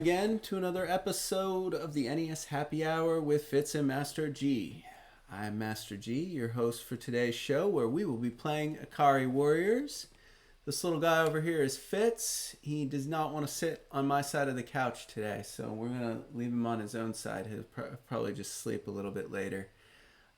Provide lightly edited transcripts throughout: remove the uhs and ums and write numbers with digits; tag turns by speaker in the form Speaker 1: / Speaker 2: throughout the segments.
Speaker 1: Again to another episode of the NES Happy Hour with Fitz and Master G. I'm Master G, your host for today's show, where we will be playing Ikari Warriors. This little guy over here is Fitz. He does not want to sit on my side of the couch today, so we're going to leave him on his own side. He'll probably just sleep a little bit later.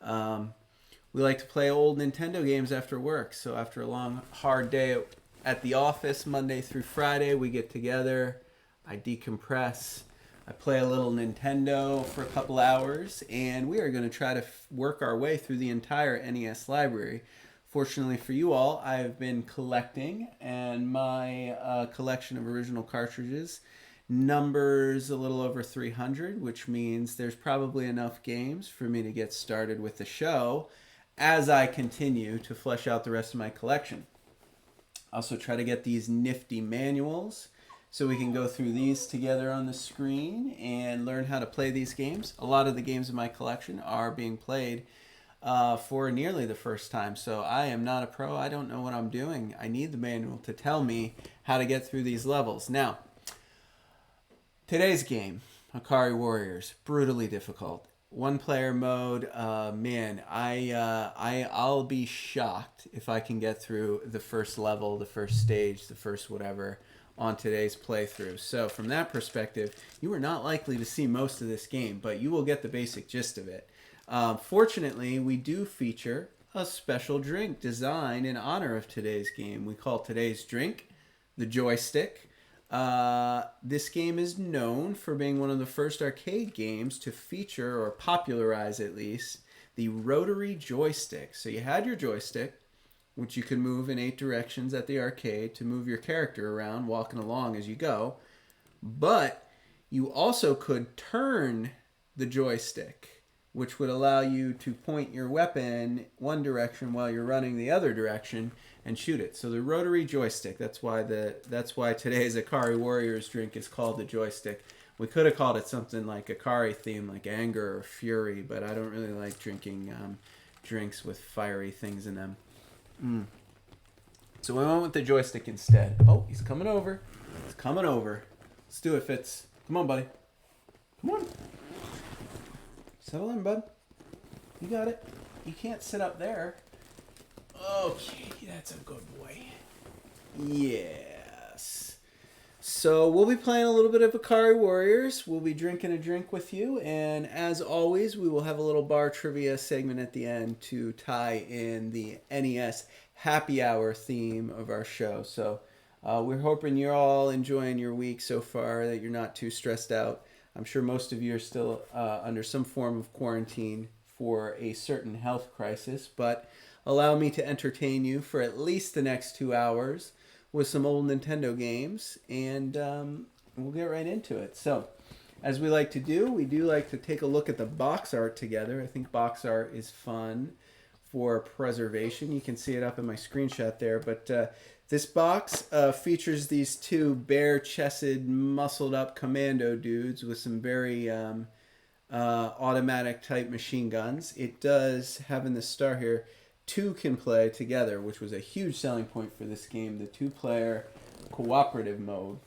Speaker 1: We like to play old Nintendo games after work, so after a long, hard day at the office, Monday through Friday, we get together. I decompress. I play a little Nintendo for a couple hours, and we are going to try to work our way through the entire NES library. Fortunately for you all, I've been collecting, and my collection of original cartridges numbers a little over 300, which means there's probably enough games for me to get started with the show as I continue to flesh out the rest of my collection. Also try to get these nifty manuals so we can go through these together on the screen and learn how to play these games. A lot of the games in my collection are being played for nearly the first time. So I am not a pro. I don't know what I'm doing. I need the manual to tell me how to get through these levels. Now, today's game, Ikari Warriors, brutally difficult. One player mode, man, I'll be shocked if I can get through the first level, the first stage, the first whatever on today's playthrough. So from that perspective, you are not likely to see most of this game, but you will get the basic gist of it. Fortunately, we do feature a special drink designed in honor of today's game. We call today's drink the Joystick. This game is known for being one of the first arcade games to feature, or popularize at least, the rotary joystick. So you had your joystick, which you could move in 8 directions at the arcade to move your character around, walking along as you go. But you also could turn the joystick, which would allow you to point your weapon one direction while you're running the other direction and shoot it. So the rotary joystick, that's why today's Ikari Warriors drink is called the Joystick. We could have called it something like Ikari theme, like anger or fury, but I don't really like drinking drinks with fiery things in them. So we went with the joystick instead. Oh, he's coming over. He's coming over. Let's do it, Fitz. Come on, buddy. Come on. Settle in, bud. You got it. You can't sit up there. Okay, that's a good boy. Yes. So we'll be playing a little bit of Ikari Warriors. We'll be drinking a drink with you. And as always, we will have a little bar trivia segment at the end to tie in the NES Happy Hour theme of our show. So we're hoping you're all enjoying your week so far, that you're not too stressed out. I'm sure most of you are still under some form of quarantine for a certain health crisis. But allow me to entertain you for at least the next 2 hours with some old Nintendo games, and we'll get right into it. So, as we like to do, we do like to take a look at the box art together. I think box art is fun for preservation. You can see it up in my screenshot there, but this box features these two bare-chested, muscled-up commando dudes with some very automatic-type machine guns. It does have in the star here, 2 can play together, which was a huge selling point for this game, the 2-player cooperative mode.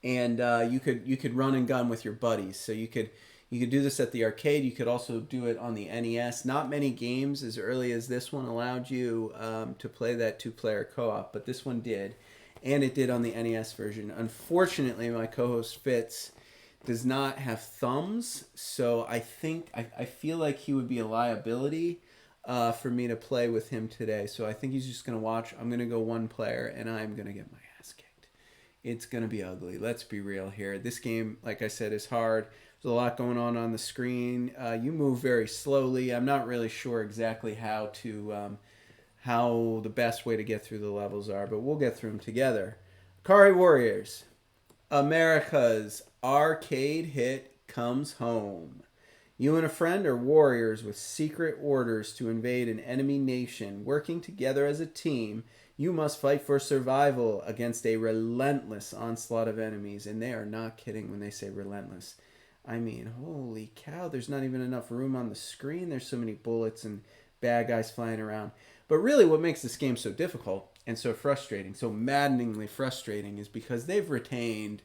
Speaker 1: And you could run and gun with your buddies. So you could do this at the arcade. You could also do it on the NES. Not many games as early as this one allowed you to play that 2-player co-op, but this one did. And it did on the NES version. Unfortunately, my co-host Fitz does not have thumbs, so I feel like he would be a liability for me to play with him today. So I think he's just going to watch. I'm going to go 1 player, and I'm going to get my ass kicked. It's going to be ugly. Let's be real here. This game, like I said, is hard. There's a lot going on the screen. You move very slowly. I'm not really sure exactly how the best way to get through the levels are, but we'll get through them together. Ikari Warriors. America's arcade hit comes home. You and a friend are warriors with secret orders to invade an enemy nation. Working together as a team, you must fight for survival against a relentless onslaught of enemies. And they are not kidding when they say relentless. I mean, holy cow, there's not even enough room on the screen. There's so many bullets and bad guys flying around. But really what makes this game so difficult and so frustrating, so maddeningly frustrating, is because they've retained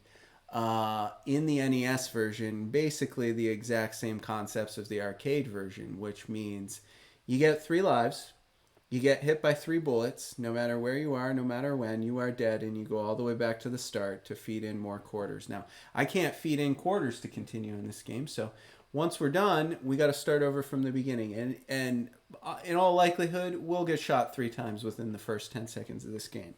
Speaker 1: In the NES version, basically the exact same concepts of the arcade version, which means you get 3 lives, you get hit by 3 bullets, no matter where you are, no matter when, you are dead, and you go all the way back to the start to feed in more quarters. Now, I can't feed in quarters to continue in this game, so once we're done, we got to start over from the beginning. And in all likelihood, we'll get shot 3 times within the first 10 seconds of this game.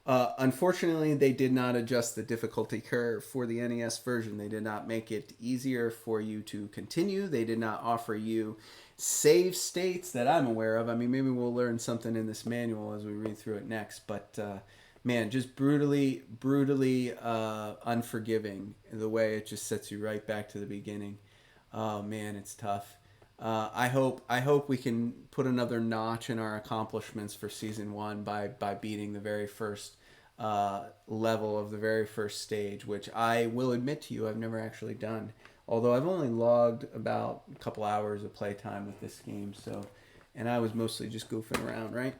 Speaker 1: Unfortunately, they did not adjust the difficulty curve for the NES version. They did not make it easier for you to continue. They did not offer you save states that I'm aware of. I mean, maybe we'll learn something in this manual as we read through it next. But man, just brutally unforgiving the way it just sets you right back to the beginning. Oh man, it's tough. I hope we can put another notch in our accomplishments for season 1 by beating the very first level of the very first stage, which I will admit to you I've never actually done. Although I've only logged about a couple hours of playtime with this game, and I was mostly just goofing around, right?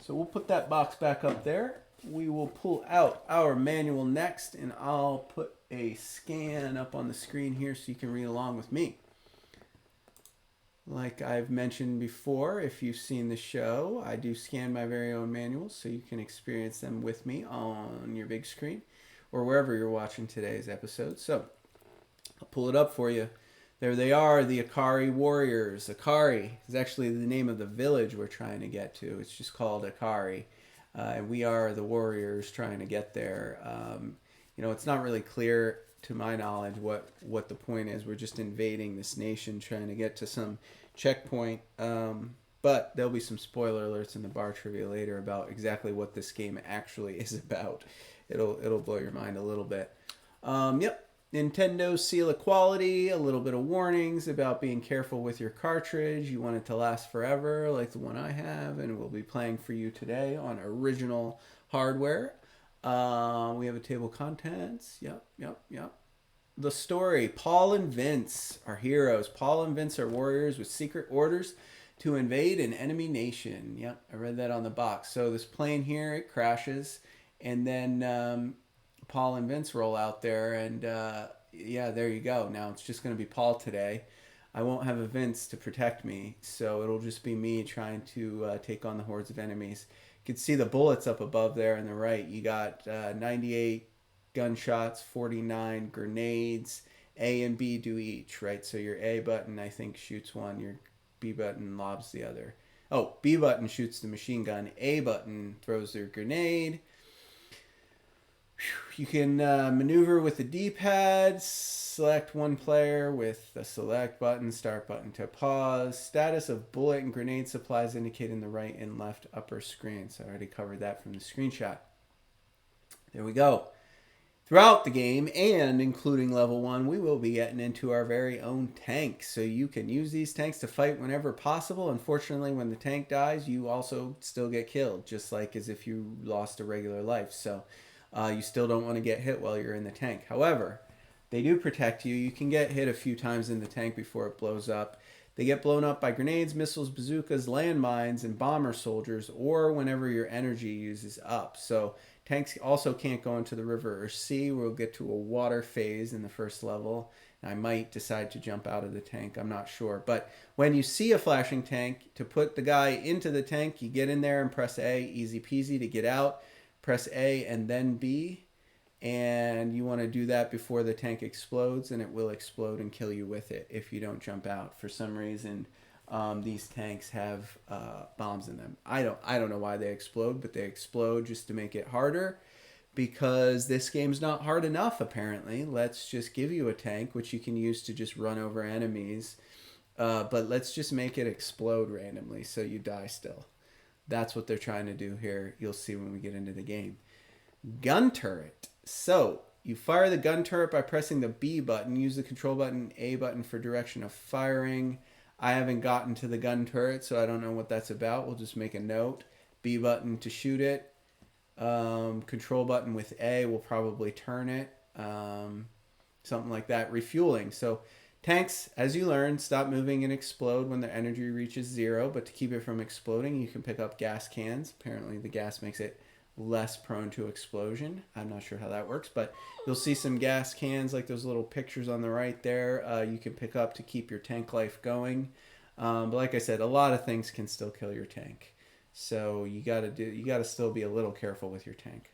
Speaker 1: So we'll put that box back up there. We will pull out our manual next, and I'll put a scan up on the screen here so you can read along with me. Like I've mentioned before, if you've seen the show, I do scan my very own manuals so you can experience them with me on your big screen or wherever you're watching today's episode. So I'll pull it up for you. There they are, the Ikari Warriors. Ikari is actually the name of the village we're trying to get to. It's just called Ikari. And we are the warriors trying to get there. It's not really clear to my knowledge what the point is. We're just invading this nation trying to get to some checkpoint. But there'll be some spoiler alerts in the bar trivia later about exactly what this game actually is about. It'll blow your mind a little bit. Yep. Nintendo's seal of quality, a little bit of warnings about being careful with your cartridge. You want it to last forever like the one I have, and we'll be playing for you today on original hardware. We have a table of contents. Yep. The story. Paul and Vince are heroes. Paul and Vince are warriors with secret orders to invade an enemy nation. Yep, I read that on the box. So this plane here, it crashes, and then Paul and Vince roll out there, and there you go. Now it's just going to be Paul today. I won't have a Vince to protect me, so it'll just be me trying to take on the hordes of enemies. You can see the bullets up above there on the right. You got 98 gunshots, 49 grenades. A and B do each, right? So your A button, I think, shoots one. Your B button lobs the other. Oh, B button shoots the machine gun. A button throws their grenade. You can maneuver with the D-pad, select one player with the select button, start button to pause. Status of bullet and grenade supplies indicated in the right and left upper screen. So I already covered that from the screenshot. There we go. Throughout the game, and including level 1, we will be getting into our very own tanks. So you can use these tanks to fight whenever possible. Unfortunately, when the tank dies, you also still get killed, just like as if you lost a regular life. So you still don't want to get hit while you're in the tank. However, they do protect you. You can get hit a few times in the tank before it blows up. They get blown up by grenades, missiles, bazookas, landmines, and bomber soldiers, or whenever your energy uses up. So tanks also can't go into the river or sea. We'll get to a water phase in the first level. I might decide to jump out of the tank. I'm not sure. But when you see a flashing tank, to put the guy into the tank, you get in there and press A. Easy peasy. To get out, press A and then B. And you want to do that before the tank explodes, and it will explode and kill you with it if you don't jump out. For some reason, these tanks have bombs in them. I don't know why they explode, but they explode just to make it harder, because this game's not hard enough, apparently. Let's just give you a tank, which you can use to just run over enemies, but let's just make it explode randomly so you die still. That's what they're trying to do here. You'll see when we get into the game. Gun turret. So you fire the gun turret by pressing the B button. Use the control button, A button for direction of firing. I haven't gotten to the gun turret, so I don't know what that's about. We'll just make a note. B button to shoot it. Control button with A will probably turn it. Something like that. Refueling. So tanks, as you learn, stop moving and explode when their energy reaches 0. But to keep it from exploding, you can pick up gas cans. Apparently the gas makes it less prone to explosion. I'm not sure how that works, but you'll see some gas cans like those little pictures on the right there. You can pick up to keep your tank life going. But like I said, a lot of things can still kill your tank. So you gotta still be a little careful with your tank.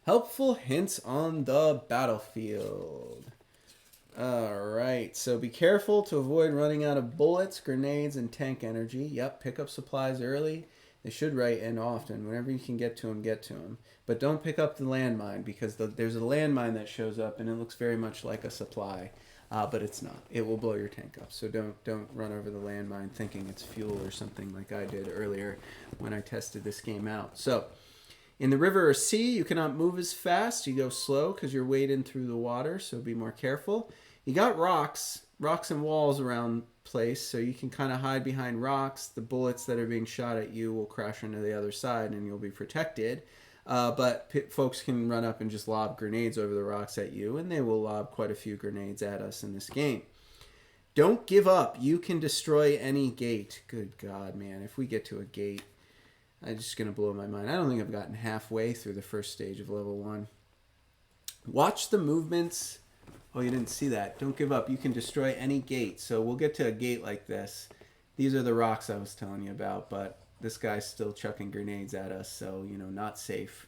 Speaker 1: Helpful hints on the battlefield. Alright, so be careful to avoid running out of bullets, grenades, and tank energy. Yep, pick up supplies early. They should write in often. Whenever you can get to them, get to them. But don't pick up the landmine, because there's a landmine that shows up and it looks very much like a supply. But it's not. It will blow your tank up. So don't run over the landmine thinking it's fuel or something like I did earlier when I tested this game out. So in the river or sea, you cannot move as fast. You go slow because you're wading through the water, so be more careful. You got rocks and walls around place, so you can kind of hide behind rocks. The bullets that are being shot at you will crash into the other side and you'll be protected. But folks can run up and just lob grenades over the rocks at you, and they will lob quite a few grenades at us in this game. Don't give up. You can destroy any gate. Good God, man. If we get to a gate, I'm just going to blow my mind. I don't think I've gotten halfway through the first stage of level 1. Watch the movements. Oh, you didn't see that. Don't give up. You can destroy any gate. So we'll get to a gate like this. These are the rocks I was telling you about, but this guy's still chucking grenades at us, so, not safe.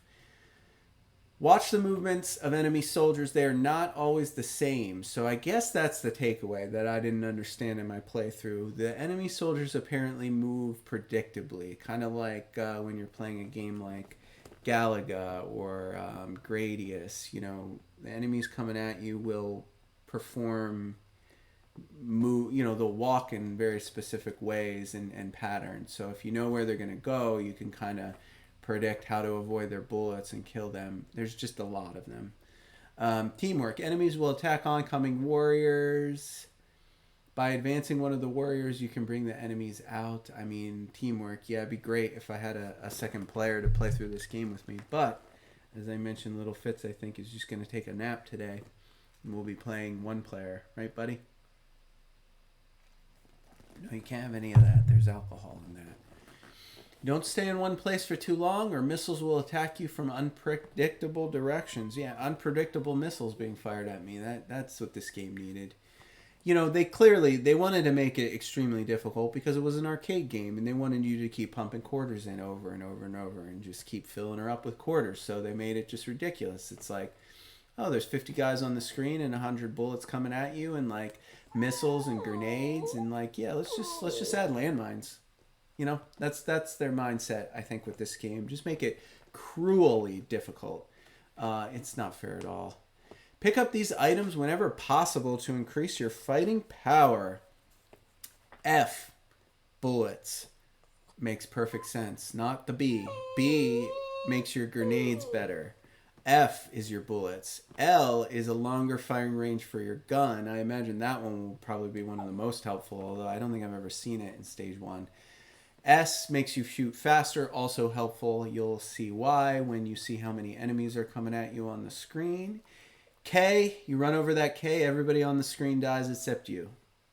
Speaker 1: Watch the movements of enemy soldiers. They are not always the same. So I guess that's the takeaway that I didn't understand in my playthrough. The enemy soldiers apparently move predictably, kind of like when you're playing a game like Galaga or Gradius. The enemies coming at you will perform they'll walk in very specific ways and patterns. So if you know where they're going to go, you can kind of predict how to avoid their bullets and kill them. There's just a lot of them. Teamwork. Enemies will attack oncoming warriors. By advancing one of the warriors, you can bring the enemies out. I mean, teamwork. Yeah, it'd be great if I had a second player to play through this game with me. But as I mentioned, little Fitz, I think, is just going to take a nap today. And we'll be playing one player. Right, buddy? No, you can't have any of that. There's alcohol in that. Don't stay in one place for too long, or missiles will attack you from unpredictable directions. Yeah, unpredictable missiles being fired at me. That's what this game needed. They wanted to make it extremely difficult because it was an arcade game, and they wanted you to keep pumping quarters in over and over and over and just keep filling her up with quarters. So they made it just ridiculous. It's like, oh, there's 50 guys on the screen and 100 bullets coming at you, and like missiles and grenades, and like, yeah, let's just add landmines. That's their mindset, I think, with this game. Just make it cruelly difficult. It's not fair at all. Pick up these items whenever possible to increase your fighting power. F, bullets. Makes perfect sense. Not the B. B makes your grenades better. F is your bullets. L is a longer firing range for your gun. I imagine that one will probably be one of the most helpful, although I don't think I've ever seen it in stage 1. S makes you shoot faster, also helpful. You'll see why when you see how many enemies are coming at you on the screen. K, you run over that K, everybody on the screen dies except you.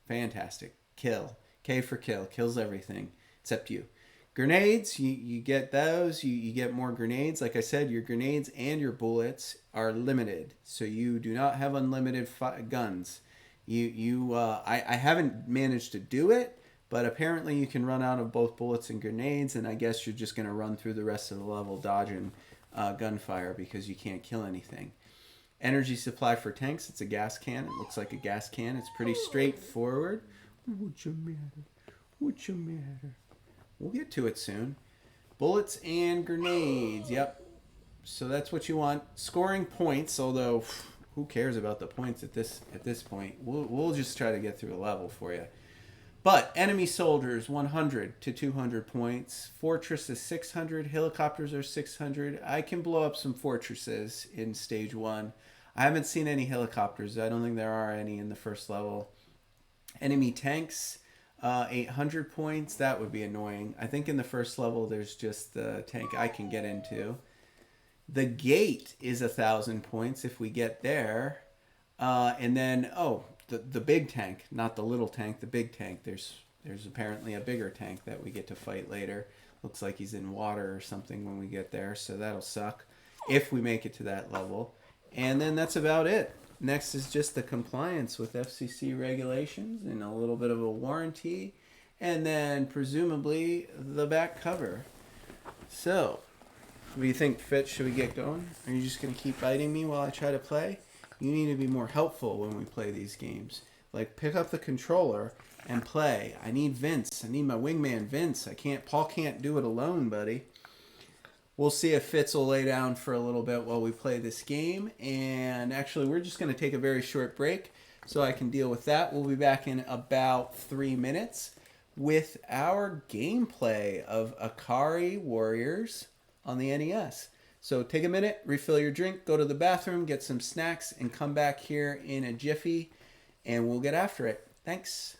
Speaker 1: Fantastic. Kill. K for kill. Kills everything except you. Grenades, you get those. You get more grenades. Like I said, your grenades and your bullets are limited. So you do not have unlimited guns. I haven't managed to do it, but apparently you can run out of both bullets and grenades, and I guess you're just going to run through the rest of the level dodging gunfire because you can't kill anything. Energy supply for tanks, it's a gas can. It looks like a gas can. It's pretty straightforward. What's your matter? We'll get to it soon. Bullets and grenades. Yep. So that's what you want. Scoring points, although who cares about the points at this point? We'll just try to get through a level for you. But enemy soldiers, 100 to 200 points. Fortress is 600. Helicopters are 600. I can blow up some fortresses in stage 1. I haven't seen any helicopters. I don't think there are any in the first level. Enemy tanks, 800 points. That would be annoying. I think in the first level there's just the tank I can get into. The gate is 1,000 points if we get there. And then, the big tank, not the little tank, the big tank. There's apparently a bigger tank that we get to fight later. Looks like he's in water or something when we get there, so that'll suck if we make it to that level. And then that's about it. Next is just the compliance with FCC regulations and a little bit of a warranty, and then presumably the back cover. So, what do you think, Fitz? Should we get going? Are you just going to keep biting me while I try to play? You need to be more helpful when we play these games. Like, pick up the controller and play. I need Vince. I need my wingman Vince. Paul can't do it alone, buddy. We'll see if Fitz will lay down for a little bit while we play this game. And actually, we're just going to take a very short break so I can deal with that. We'll be back in about 3 minutes with our gameplay of Ikari Warriors on the NES. So take a minute, refill your drink, go to the bathroom, get some snacks, and come back here in a jiffy, and we'll get after it. Thanks.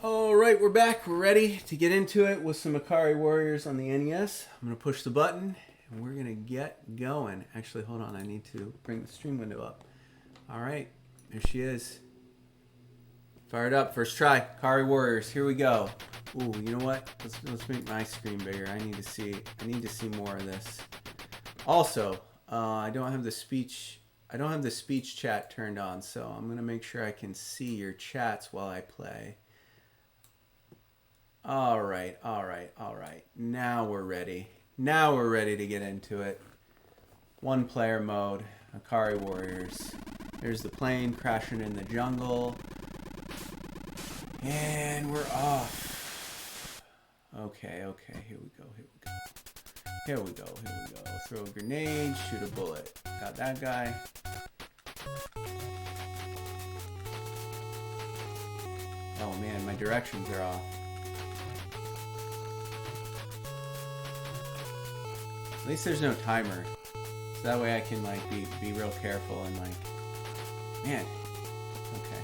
Speaker 1: All right, we're back. We're ready to get into it with some Ikari Warriors on the NES. I'm going to push the button, and we're going to get going. Actually, hold on. I need to bring the stream window up. All right, there she is. Fired up. First try. Ikari Warriors. Here we go. Ooh, you know what? Let's make my screen bigger. I need to see more of this. Also, I don't have the speech chat turned on, so I'm going to make sure I can see your chats while I play. All right. Now we're ready. Now we're ready to get into it. One player mode, Ikari Warriors. There's the plane crashing in the jungle. And we're off. Okay, here we go. Throw a grenade, shoot a bullet. Got that guy. Oh man, my directions are off. At least there's no timer. So that way I can like be real careful and like, man, okay.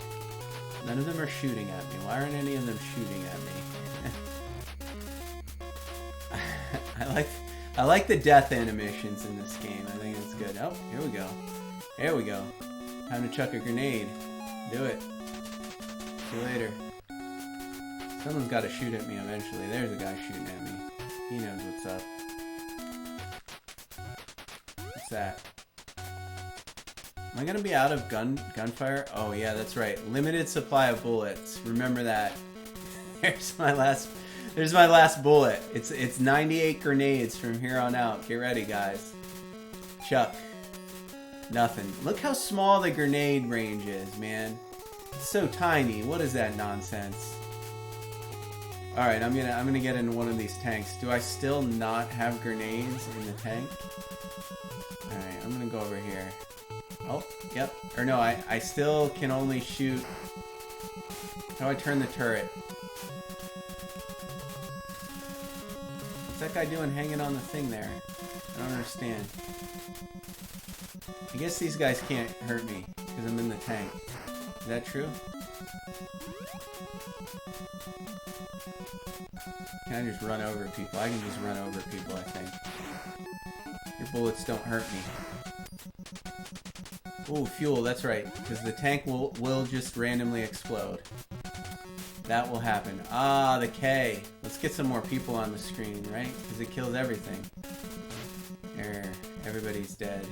Speaker 1: None of them are shooting at me. Why aren't any of them shooting at me? I like the death animations in this game. I think it's good. Oh, here we go. There we go. Time to chuck a grenade. Do it. See you later. Someone's got to shoot at me eventually. There's a guy shooting at me. He knows what's up. What's that? Am I gonna be out of gunfire? Oh yeah, that's right. Limited supply of bullets. Remember that. There's my last bullet. It's 98 grenades from here on out. Get ready, guys. Chuck. Nothing. Look how small the grenade range is, man. It's so tiny. What is that nonsense? All right, I'm gonna get into one of these tanks. Do I still not have grenades in the tank? All right, I'm gonna go over here. Oh, yep. Or no, I still can only shoot. How do I turn the turret? What's that guy doing hanging on the thing there? I don't understand. I guess these guys can't hurt me because I'm in the tank. Is that true? Can I just run over people? I can just run over people, I think. Your bullets don't hurt me. Ooh, fuel, that's right. Because the tank will just randomly explode. That will happen. Ah, the K. Let's get some more people on the screen, right? Because it kills everything. There, everybody's dead.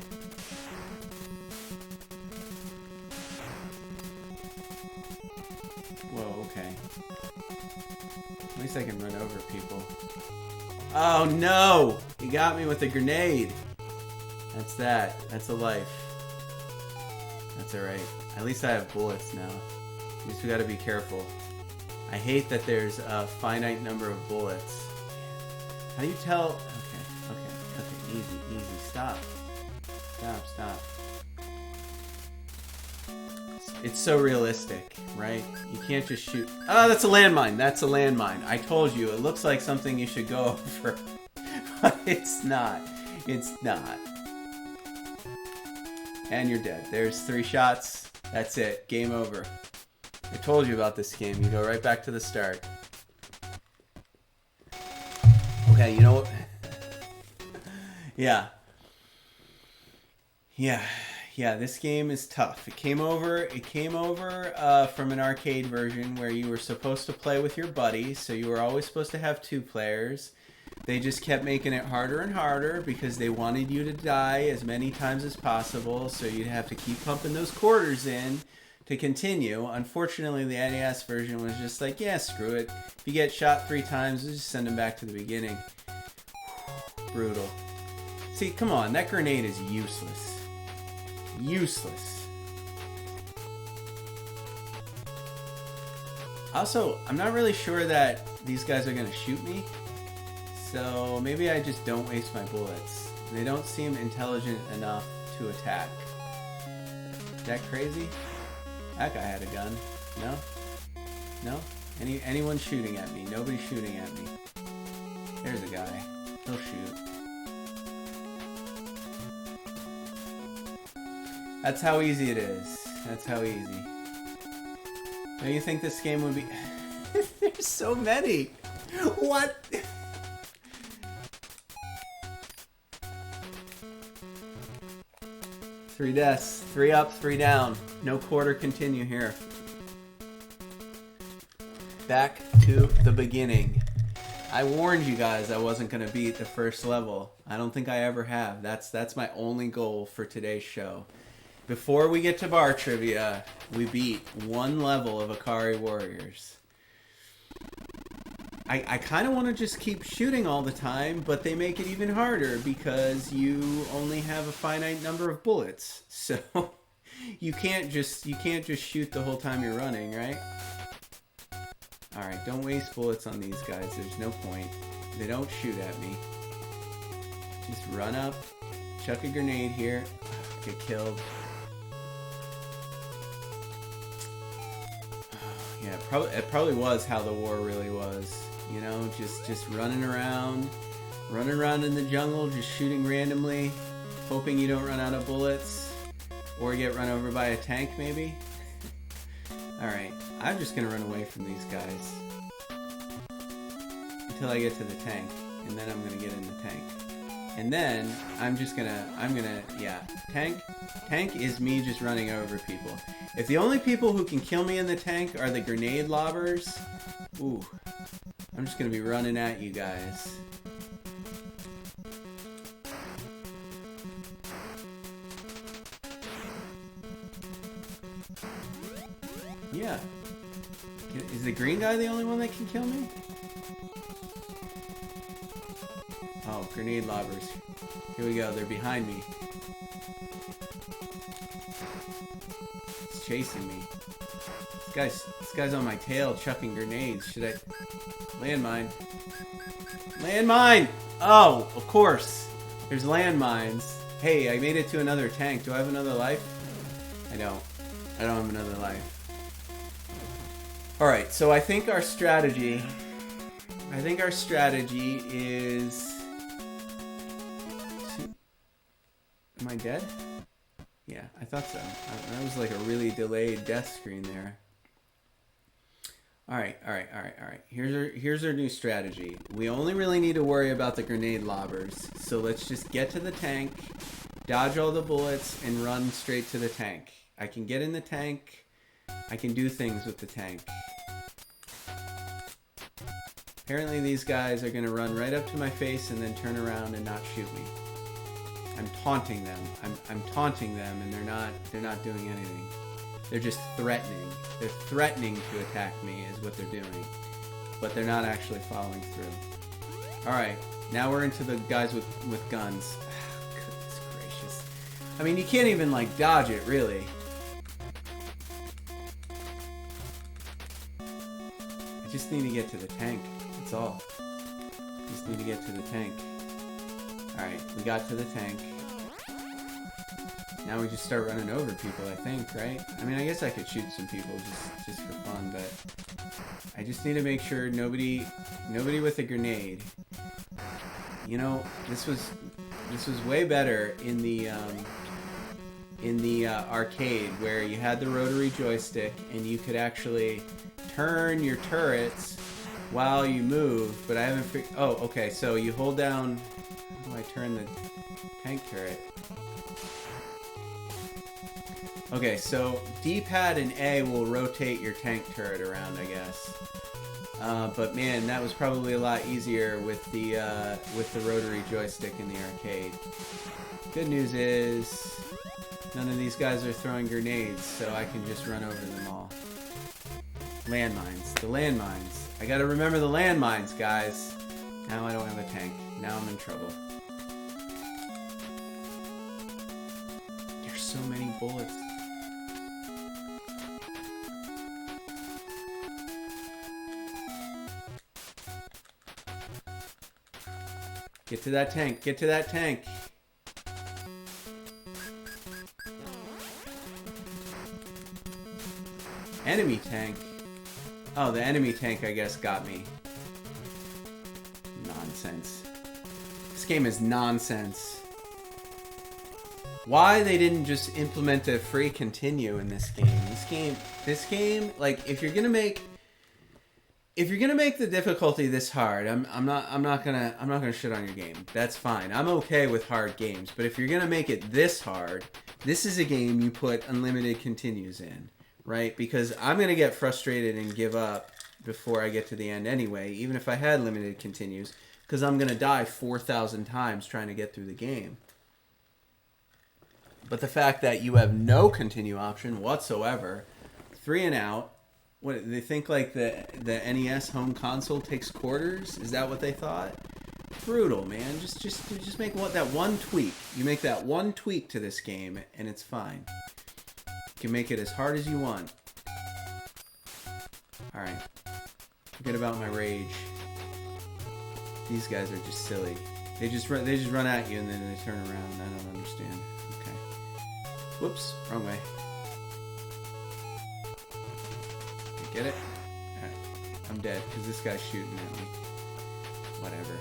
Speaker 1: Whoa, okay. At least I can run over people. Oh no! He got me with a grenade! That's that. That's a life. That's alright. At least I have bullets now. At least we gotta be careful. I hate that there's a finite number of bullets. How do you tell? Okay. Easy. Stop. It's so realistic, right? You can't just shoot. Oh, that's a landmine. I told you, it looks like something you should go over. But it's not. And you're dead. There's 3 shots. That's it. Game over. I told you about this game. You go right back to the start. Okay, you know what? Yeah. Yeah, this game is tough. It came over from an arcade version where you were supposed to play with your buddy, so you were always supposed to have 2 players. They just kept making it harder and harder because they wanted you to die as many times as possible, so you'd have to keep pumping those quarters in to continue. Unfortunately, the NES version was just like, yeah, screw it. If you get shot 3 times, just send them back to the beginning. Brutal. See, come on, that grenade is useless. Useless. Also, I'm not really sure that these guys are gonna shoot me, so maybe I just don't waste my bullets. They don't seem intelligent enough to attack. Is that crazy? That guy had a gun. No? No? Anyone shooting at me? Nobody's shooting at me. There's a guy. He'll shoot. That's how easy it is. That's how easy. Don't you think this game would be... There's so many! What? Three deaths. 3 up, 3 down. No quarter continue here. Back to the beginning. I warned you guys I wasn't going to beat the first level. I don't think I ever have. That's my only goal for today's show. Before we get to bar trivia, we beat 1 level of Ikari Warriors. I kind of want to just keep shooting all the time, but they make it even harder because you only have a finite number of bullets. So you can't just shoot the whole time you're running, right? All right, don't waste bullets on these guys. There's no point. They don't shoot at me. Just run up, chuck a grenade here, get killed. Yeah, it probably was how the war really was. You know, just running around in the jungle, just shooting randomly, hoping you don't run out of bullets or get run over by a tank, maybe. All right, I'm just gonna run away from these guys until I get to the tank, and then I'm gonna get in the tank, and then I'm gonna tank is me just running over people. If the only people who can kill me in the tank are the grenade lobbers, ooh, I'm just gonna be running at you guys. Yeah. Is the green guy the only one that can kill me? Oh, grenade lobbers. Here we go, they're behind me. It's chasing me. This guy's on my tail chucking grenades. Should I... Landmine. Landmine! Oh, of course. There's landmines. Hey, I made it to another tank. Do I have another life? I don't. I don't have another life. Alright, so I think our strategy is... Am I dead? Yeah, I thought so. That was like a really delayed death screen there. Alright. Here's our new strategy. We only really need to worry about the grenade lobbers. So let's just get to the tank, dodge all the bullets, and run straight to the tank. I can get in the tank. I can do things with the tank. Apparently these guys are going to run right up to my face and then turn around and not shoot me. I'm taunting them. I'm taunting them, and they're not doing anything. They're just threatening. They're threatening to attack me is what they're doing. But they're not actually following through. Alright, now we're into the guys with guns. Goodness gracious. I mean, you can't even, like, dodge it, really. I just need to get to the tank. That's all. Just need to get to the tank. Alright, we got to the tank. Now we just start running over people, I think, right? I mean, I guess I could shoot some people just for fun, but I just need to make sure nobody with a grenade. You know, this was way better in the arcade where you had the rotary joystick and you could actually turn your turrets while you move. But I haven't. Oh, okay. So you hold down. How do I turn the tank turret? Okay, so D-pad and A will rotate your tank turret around, I guess. But man, that was probably a lot easier with the rotary joystick in the arcade. Good news is none of these guys are throwing grenades, so I can just run over them all. Landmines. The landmines. I gotta remember the landmines, guys. Now I don't have a tank. Now I'm in trouble. There's so many bullets. Get to that tank. Get to that tank. Enemy tank. Oh, the enemy tank, I guess, got me. Nonsense. This game is nonsense. Why they didn't just implement a free continue in this game? This game, like, if you're gonna make the difficulty this hard, I'm not gonna shit on your game. That's fine. I'm okay with hard games, but if you're gonna make it this hard, this is a game you put unlimited continues in. Right? Because I'm going to get frustrated and give up before I get to the end anyway, even if I had limited continues, because I'm going to die 4,000 times trying to get through the game. But the fact that you have no continue option whatsoever, 3 and out, what they think like the NES home console takes quarters? Is that what they thought? Brutal, man. Just make that one tweak. You make that one tweak to this game and it's fine. You can make it as hard as you want. Alright. Forget about my rage. These guys are just silly. They just run at you and then they turn around. I don't understand. Okay. Whoops. Wrong way. Get it? Alright. I'm dead because this guy's shooting at me. Whatever.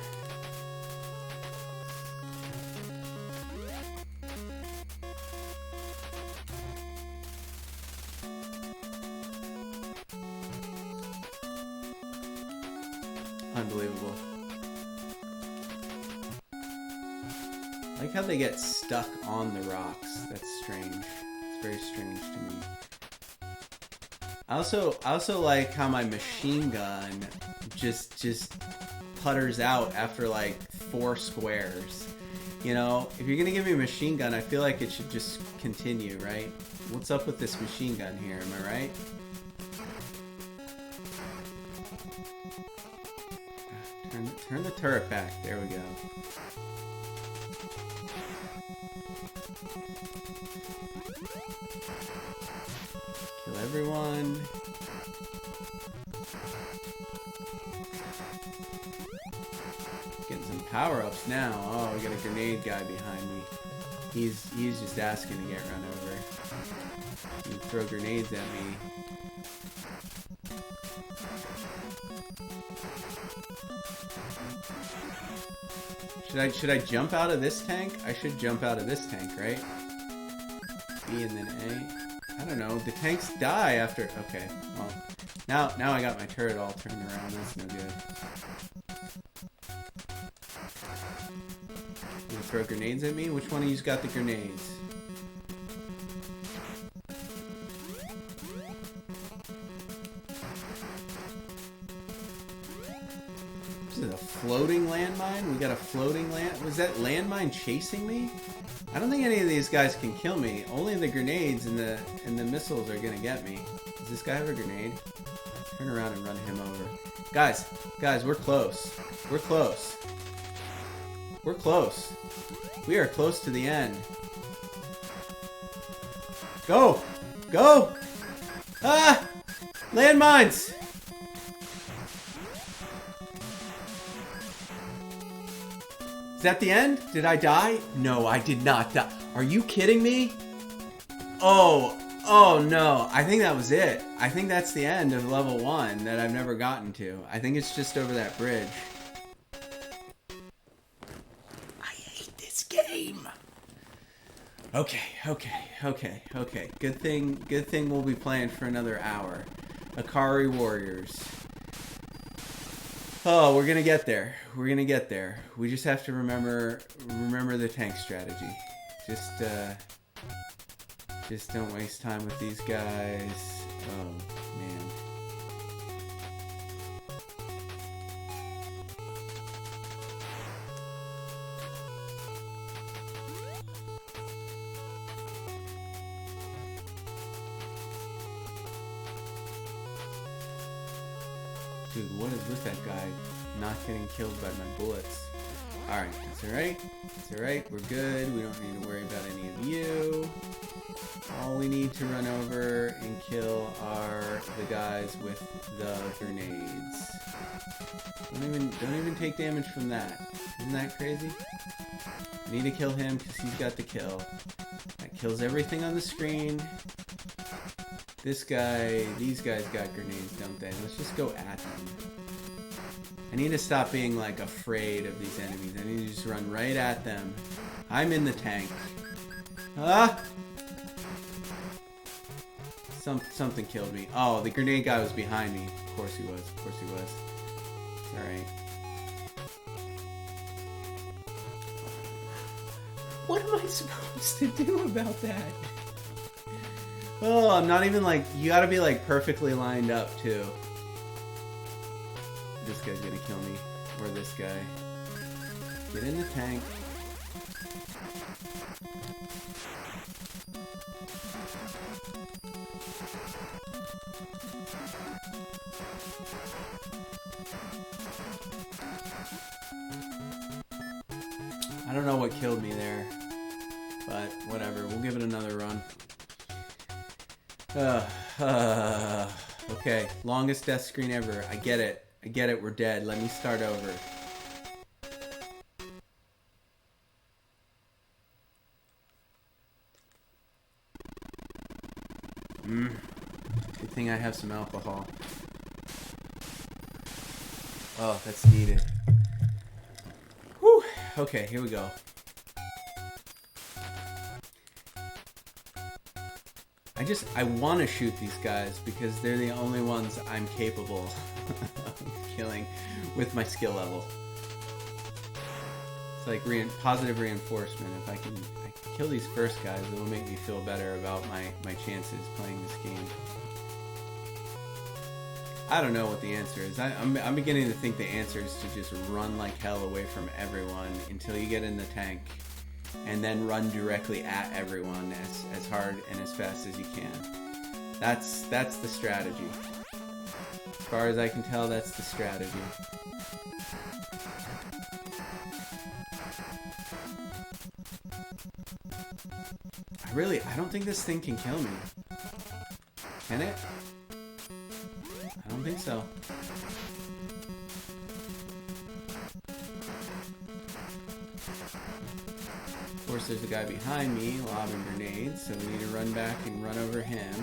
Speaker 1: Unbelievable. I like how they get stuck on the rocks. That's strange. It's very strange to me. I also like how my machine gun just putters out after like 4 squares. You know, if you're gonna give me a machine gun, I feel like it should just continue, right? What's up with this machine gun here? Am I right? Turn the turret back. There we go. Kill everyone. Getting some power-ups now. Oh, we got a grenade guy behind me. He's just asking to get run over. You throw grenades at me. Should I jump out of this tank? I should jump out of this tank, right? B and then A. I don't know. The tanks die after. Okay. Well, now I got my turret all turned around. That's no good. You throw grenades at me? Which one of you's got the grenades? This is a floating landmine? We got a floating land... Was that landmine chasing me? I don't think any of these guys can kill me. Only the grenades and the missiles are gonna get me. Does this guy have a grenade? Turn around and run him over. Guys, we're close. We're close. We're close. We are close to the end. Go! Go! Ah! Landmines! Is that the end? Did I die? No, I did not die. Are you kidding me? Oh no. I think that was it. I think that's the end of level 1 that I've never gotten to. I think it's just over that bridge. I hate this game. Okay. Good thing we'll be playing for another hour. Ikari Warriors. Oh, we're gonna get there. We're gonna get there. We just have to remember the tank strategy. Just Just don't waste time with these guys. Oh, man. Dude, what is with that guy not getting killed by my bullets? Alright, that's alright. That's alright, we're good. We don't need to worry about any of you. All we need to run over and kill are the guys with the grenades. Don't even take damage from that. Isn't that crazy? I need to kill him because he's got the kill. That kills everything on the screen. This guy, these guys got grenades, don't they? Let's just go at them. I need to stop being like afraid of these enemies. I need to just run right at them. I'm in the tank. Ah! Something killed me. Oh, the grenade guy was behind me. Of course he was. Of course he was. Alright. What am I supposed to do about that? Oh, I'm not even like... You gotta be like perfectly lined up too. This guy's gonna kill me. Or this guy. Get in the tank. I don't know what killed me there, but whatever. We'll give it another run. Okay, longest death screen ever. I get it. I get it. We're dead. Let me start over. Good thing I have some alcohol. Oh, that's needed. Whew. Okay, here we go. I want to shoot these guys because they're the only ones I'm capable of killing with my skill level. It's like positive reinforcement. If I can kill these first guys, it will make me feel better about my chances playing this game. I don't know what the answer is. I'm beginning to think the answer is to just run like hell away from everyone until you get in the tank. And then run directly at everyone as hard and as fast as you can. That's the strategy. As far as I can tell, that's the strategy. I don't think this thing can kill me. Can it? I don't think so. Of course, there's a guy behind me lobbing grenades, so we need to run back and run over him.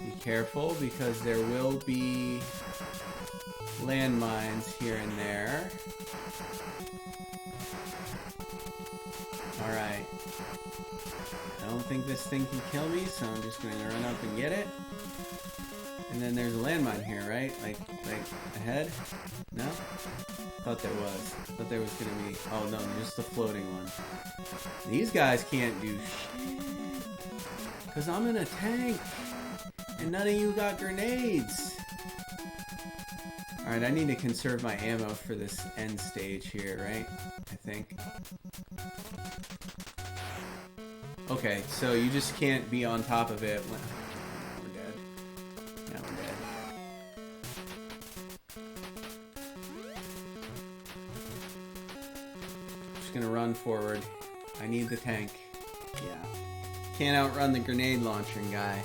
Speaker 1: Be careful, because there will be landmines here and there. Alright. I don't think this thing can kill me, so I'm just going to run up and get it. And then there's a landmine here, right? Like ahead? No? Thought there was. Thought there was gonna be... Oh no, just the floating one. These guys can't do shit. Cause I'm in a tank. And none of you got grenades. Alright, I need to conserve my ammo for this end stage here, right? I think. Okay, so you just can't be on top of it when... Gonna run forward. I need the tank. Yeah. Can't outrun the grenade launching guy.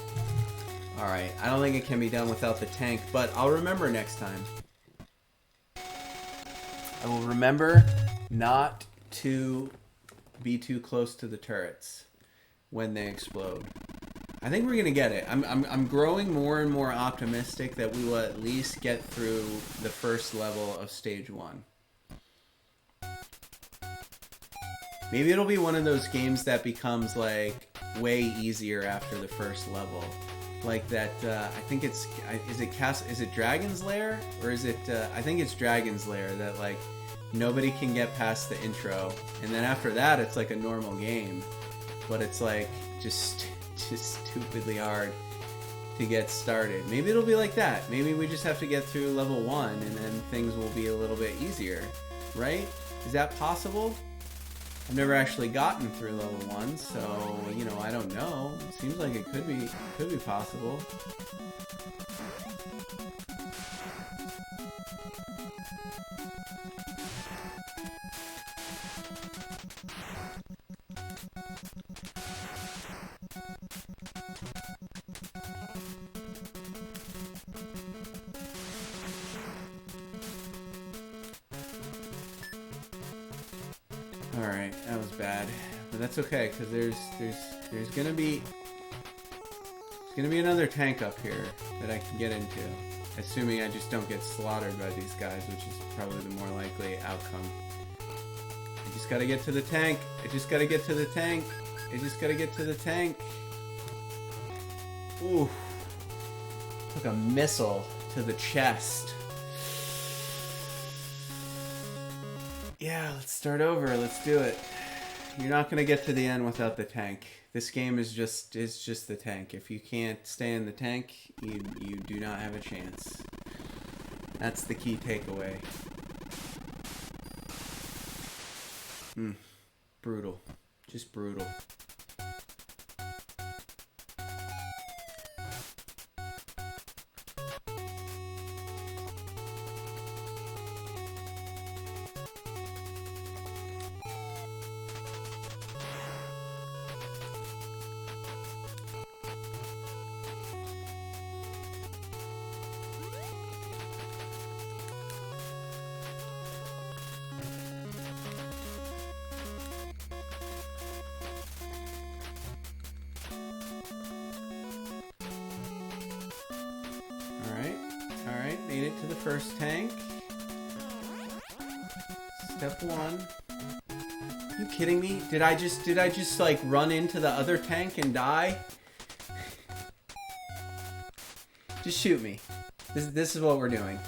Speaker 1: Alright, I don't think it can be done without the tank, but I'll remember next time. I will remember not to be too close to the turrets when they explode. I think we're gonna get it. I'm growing more and more optimistic that we will at least get through the first level of stage 1. Maybe it'll be one of those games that becomes like way easier after the first level. like that. I think it's is it Dragon's Lair, or is it? I think it's Dragon's Lair that like nobody can get past the intro, and then after that it's like a normal game, but it's like just stupidly hard to get started. Maybe it'll be like that. Maybe we just have to get through level 1 and then things will be a little bit easier, right? Is that possible? I've never actually gotten through level 1, so you know, I don't know. It seems like it could be possible. Alright, that was bad. But that's okay, because there's gonna be another tank up here that I can get into. Assuming I just don't get slaughtered by these guys, which is probably the more likely outcome. I just gotta get to the tank. I just gotta get to the tank. I just gotta get to the tank. Ooh. Took a missile to the chest. Yeah, let's start over. Let's do it. You're not gonna get to the end without the tank. This game is just the tank. If you can't stay in the tank, you do not have a chance. That's the key takeaway. Brutal. Just brutal. Made it to the first tank. Step 1. Are you kidding me? Did I just like run into the other tank and die? Just shoot me. This is what we're doing.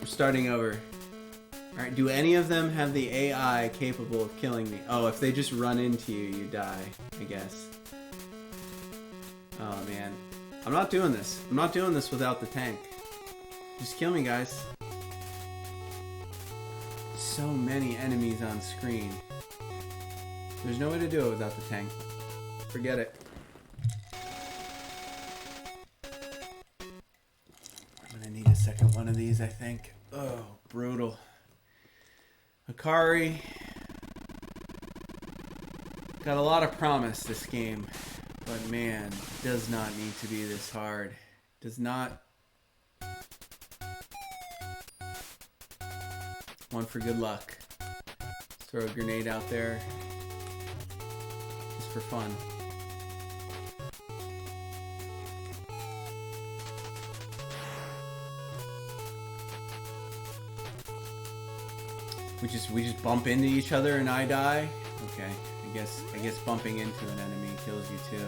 Speaker 1: We're starting over. Alright, do any of them have the AI capable of killing me? Oh, if they just run into you, you die, I guess. Oh man. I'm not doing this. I'm not doing this without the tank. Just kill me, guys. So many enemies on screen. There's no way to do it without the tank. Forget it. I'm gonna need a second one of these, I think. Oh, brutal. Ikari. Got a lot of promise, this game. But man, it does not need to be this hard. Does not. One for good luck. Throw a grenade out there. Just for fun. We just bump into each other and I die? Okay. I guess bumping into an enemy kills you too.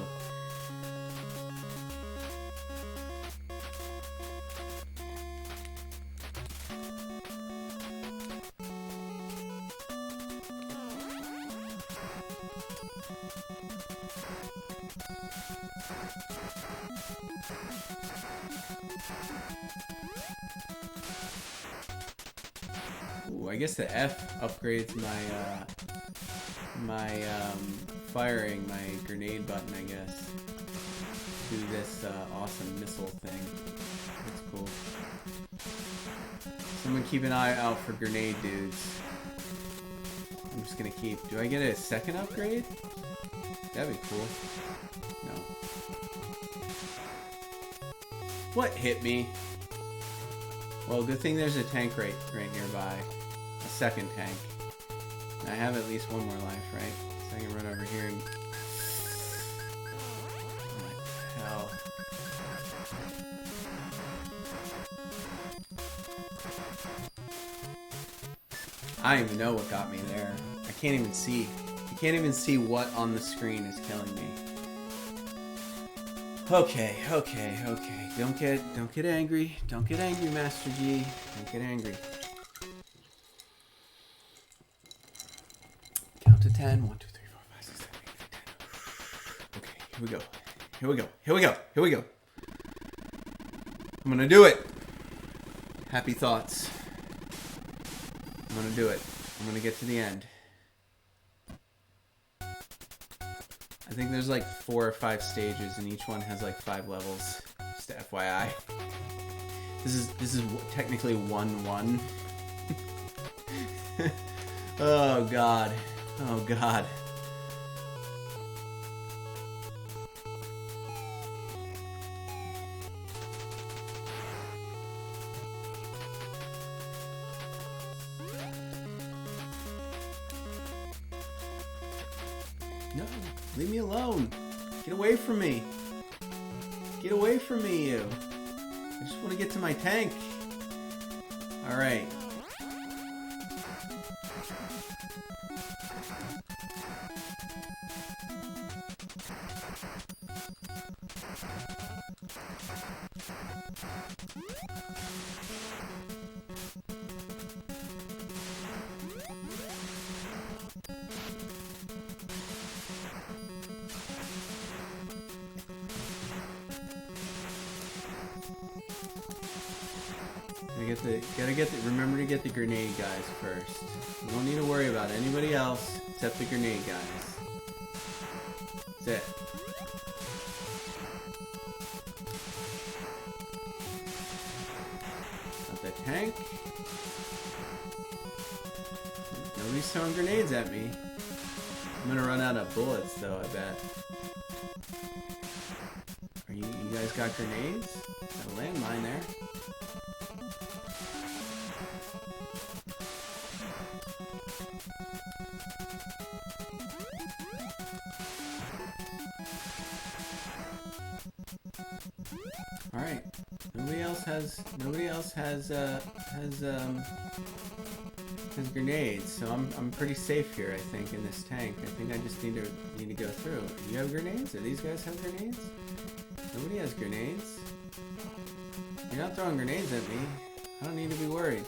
Speaker 1: Ooh, I guess the F upgrades my firing, my grenade button, I guess, to this awesome missile thing. That's cool. Someone keep an eye out for grenade dudes. I'm just gonna keep. Do I get a second upgrade? That'd be cool. No. What hit me? Well, good thing there's a tank right nearby. A second tank. And I have at least one more life, right? So I can run over here and... What the hell? I don't even know what got me there. I can't even see. I can't even see what on the screen is killing me. Okay. Don't get angry. Don't get angry, Master G. Don't get angry. Count to 10. 1, 2, 3, 4, 5, 6, 7, 8, 9, 10. Okay, here we go. I'm gonna do it. Happy thoughts. I'm gonna do it. I'm gonna get to the end. I think there's like 4 or 5 stages, and each one has like 5 levels. Just FYI. This is technically 1-1. Oh god. Oh god. No, leave me alone. Get away from me. Get away from me, you. I just want to get to my tank. Alright. Remember to get the grenade guys first. You don't need to worry about anybody else except the grenade guys. That's it. Got the tank. Nobody's throwing grenades at me. I'm gonna run out of bullets though, I bet. Are you guys got grenades? Got a landmine there. Alright. Nobody else has grenades, so I'm pretty safe here, I think, in this tank. I think I just need to go through. Do you have grenades? Do these guys have grenades? Nobody has grenades. You're not throwing grenades at me. I don't need to be worried.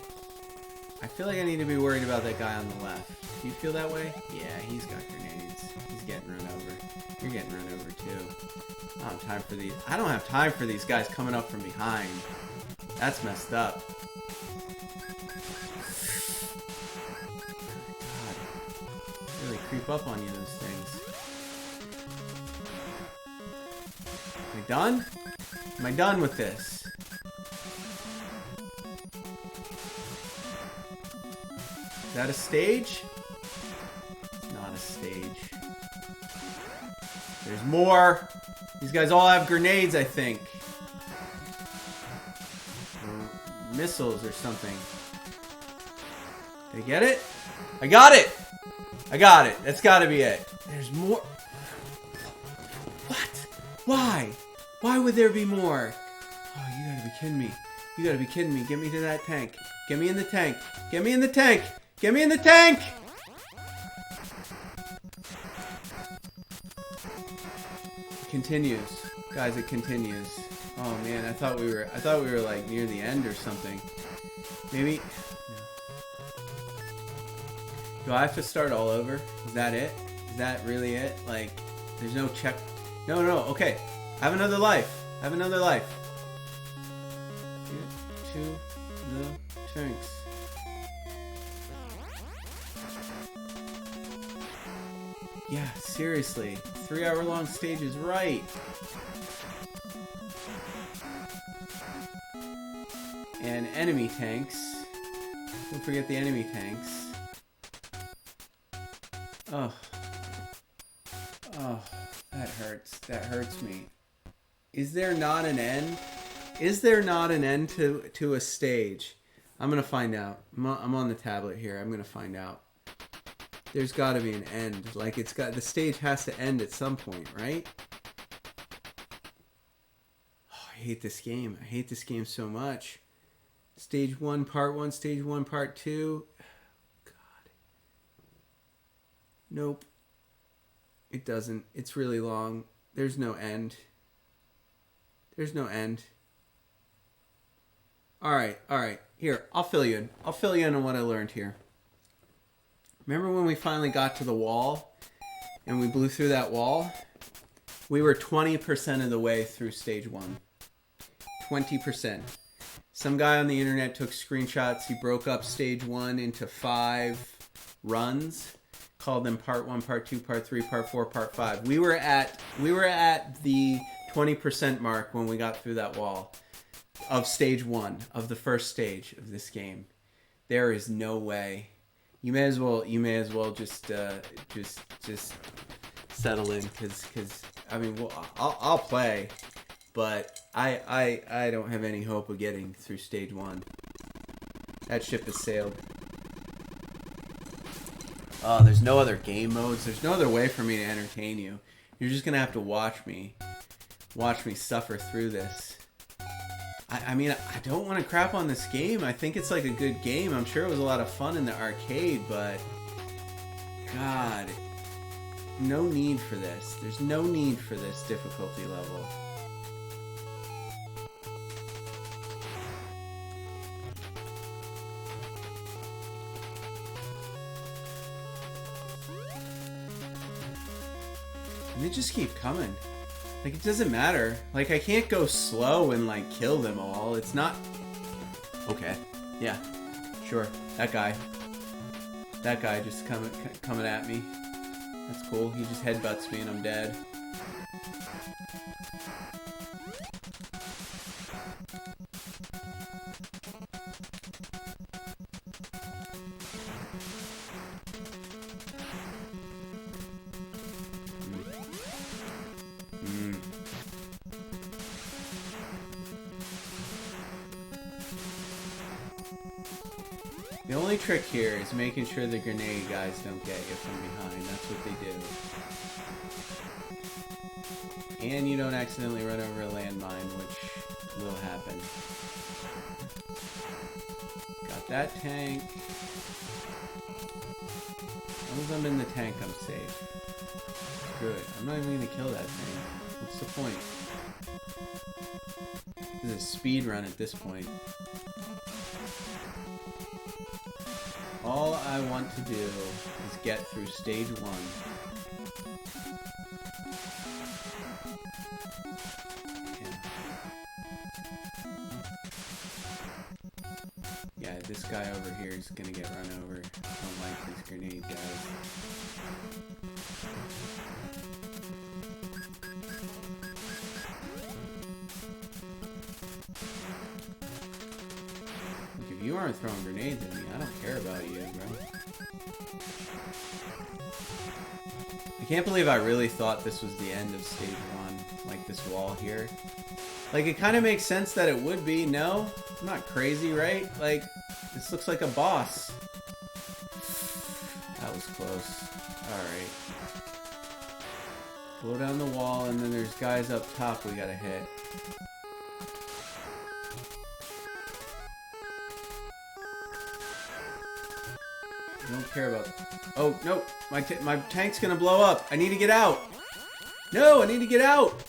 Speaker 1: I feel like I need to be worried about that guy on the left. Do you feel that way? Yeah, he's got grenades. He's getting run over. You're getting run over too. I don't have time for these. I don't have time for these guys coming up from behind. That's messed up. God. They really creep up on you, those things. Am I done? Am I done with this? Is that a stage? It's not a stage. There's more. These guys all have grenades, I think. Or missiles or something. Did I get it? I got it! I got it. That's gotta be it. There's more. What? Why? Why would there be more? Oh, you gotta be kidding me. You gotta be kidding me. Get me to that tank. Get me in the tank. Get me in the tank. Get me in the tank! It continues. Guys, it continues. Oh man, I thought we were like near the end or something. Maybe no. Do I have to start all over? Is that it? Is that really it? Like there's no check. No, okay. I have another life. I have another life. Get to the tanks. Yeah, seriously. 3-hour-long stage is right. And enemy tanks. Don't forget the enemy tanks. Oh. Oh, that hurts. That hurts me. Is there not an end? Is there not an end to a stage? I'm gonna find out. I'm on the tablet here. I'm gonna find out. There's got to be an end. Like the stage has to end at some point, right? Oh, I hate this game. I hate this game so much. Stage 1, part 1, stage 1, part 2. God. Nope. It doesn't. It's really long. There's no end. There's no end. All right. Here, I'll fill you in. I'll fill you in on what I learned here. Remember when we finally got to the wall and we blew through that wall? We were 20% of the way through stage 1. 20%. Some guy on the internet took screenshots. He broke up stage 1 into 5 runs. Called them part 1, part 2, part 3, part 4, part 5. We were at the 20% mark when we got through that wall of stage 1 of the first stage of this game. There is no way. You may as well just settle in because I mean, well, I'll play, but I don't have any hope of getting through stage 1. That ship has sailed. Oh, there's no other game modes. There's no other way for me to entertain you. You're just gonna have to watch me suffer through this. I mean, I don't want to crap on this game. I think it's like a good game. I'm sure it was a lot of fun in the arcade, but God, no need for this. There's no need for this difficulty level. And they just keep coming. Like, it doesn't matter. Like, I can't go slow and, like, kill them all. It's not... Okay. Yeah. Sure. That guy just coming at me. That's cool. He just headbutts me and I'm dead. The only trick here is making sure the grenade guys don't get you from behind. That's what they do. And you don't accidentally run over a landmine, which will happen. Got that tank. As long as I'm in the tank, I'm safe. Good. I'm not even going to kill that thing. What's the point? This is a speed run at this point. All I want to do is get through stage 1. Yeah, this guy over here is gonna get run over. I don't like these grenade guys. If you aren't throwing grenades at me, I don't care about you, bro. I can't believe I really thought this was the end of stage 1, like this wall here. Like, it kind of makes sense that it would be, no? I'm not crazy, right? Like, this looks like a boss. That was close. Alright. Blow down the wall, and then there's guys up top we gotta hit. I don't care about... Oh, no! My tank's gonna blow up! I need to get out! No! I need to get out!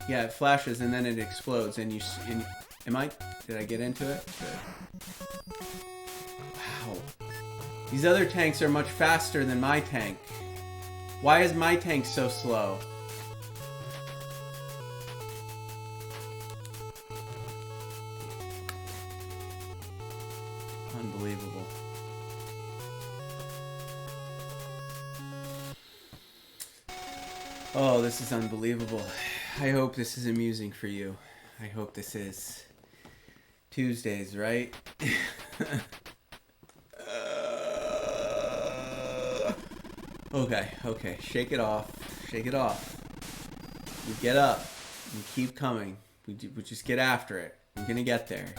Speaker 1: Yeah, it flashes and then it explodes and you... Did I get into it? Good. Wow. These other tanks are much faster than my tank. Why is my tank so slow? Unbelievable. Oh, this is unbelievable. I hope this is amusing for you. I hope this is. Tuesdays, right? Okay. Shake it off. Shake it off. You get up. You keep coming. We just get after it. We're gonna get there.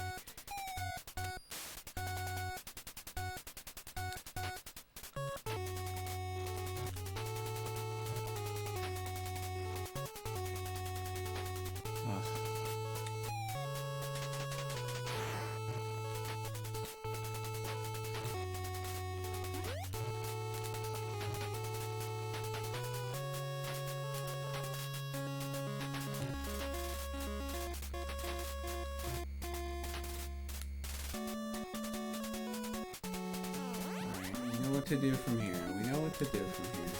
Speaker 1: what to do from here. We know what to do from here.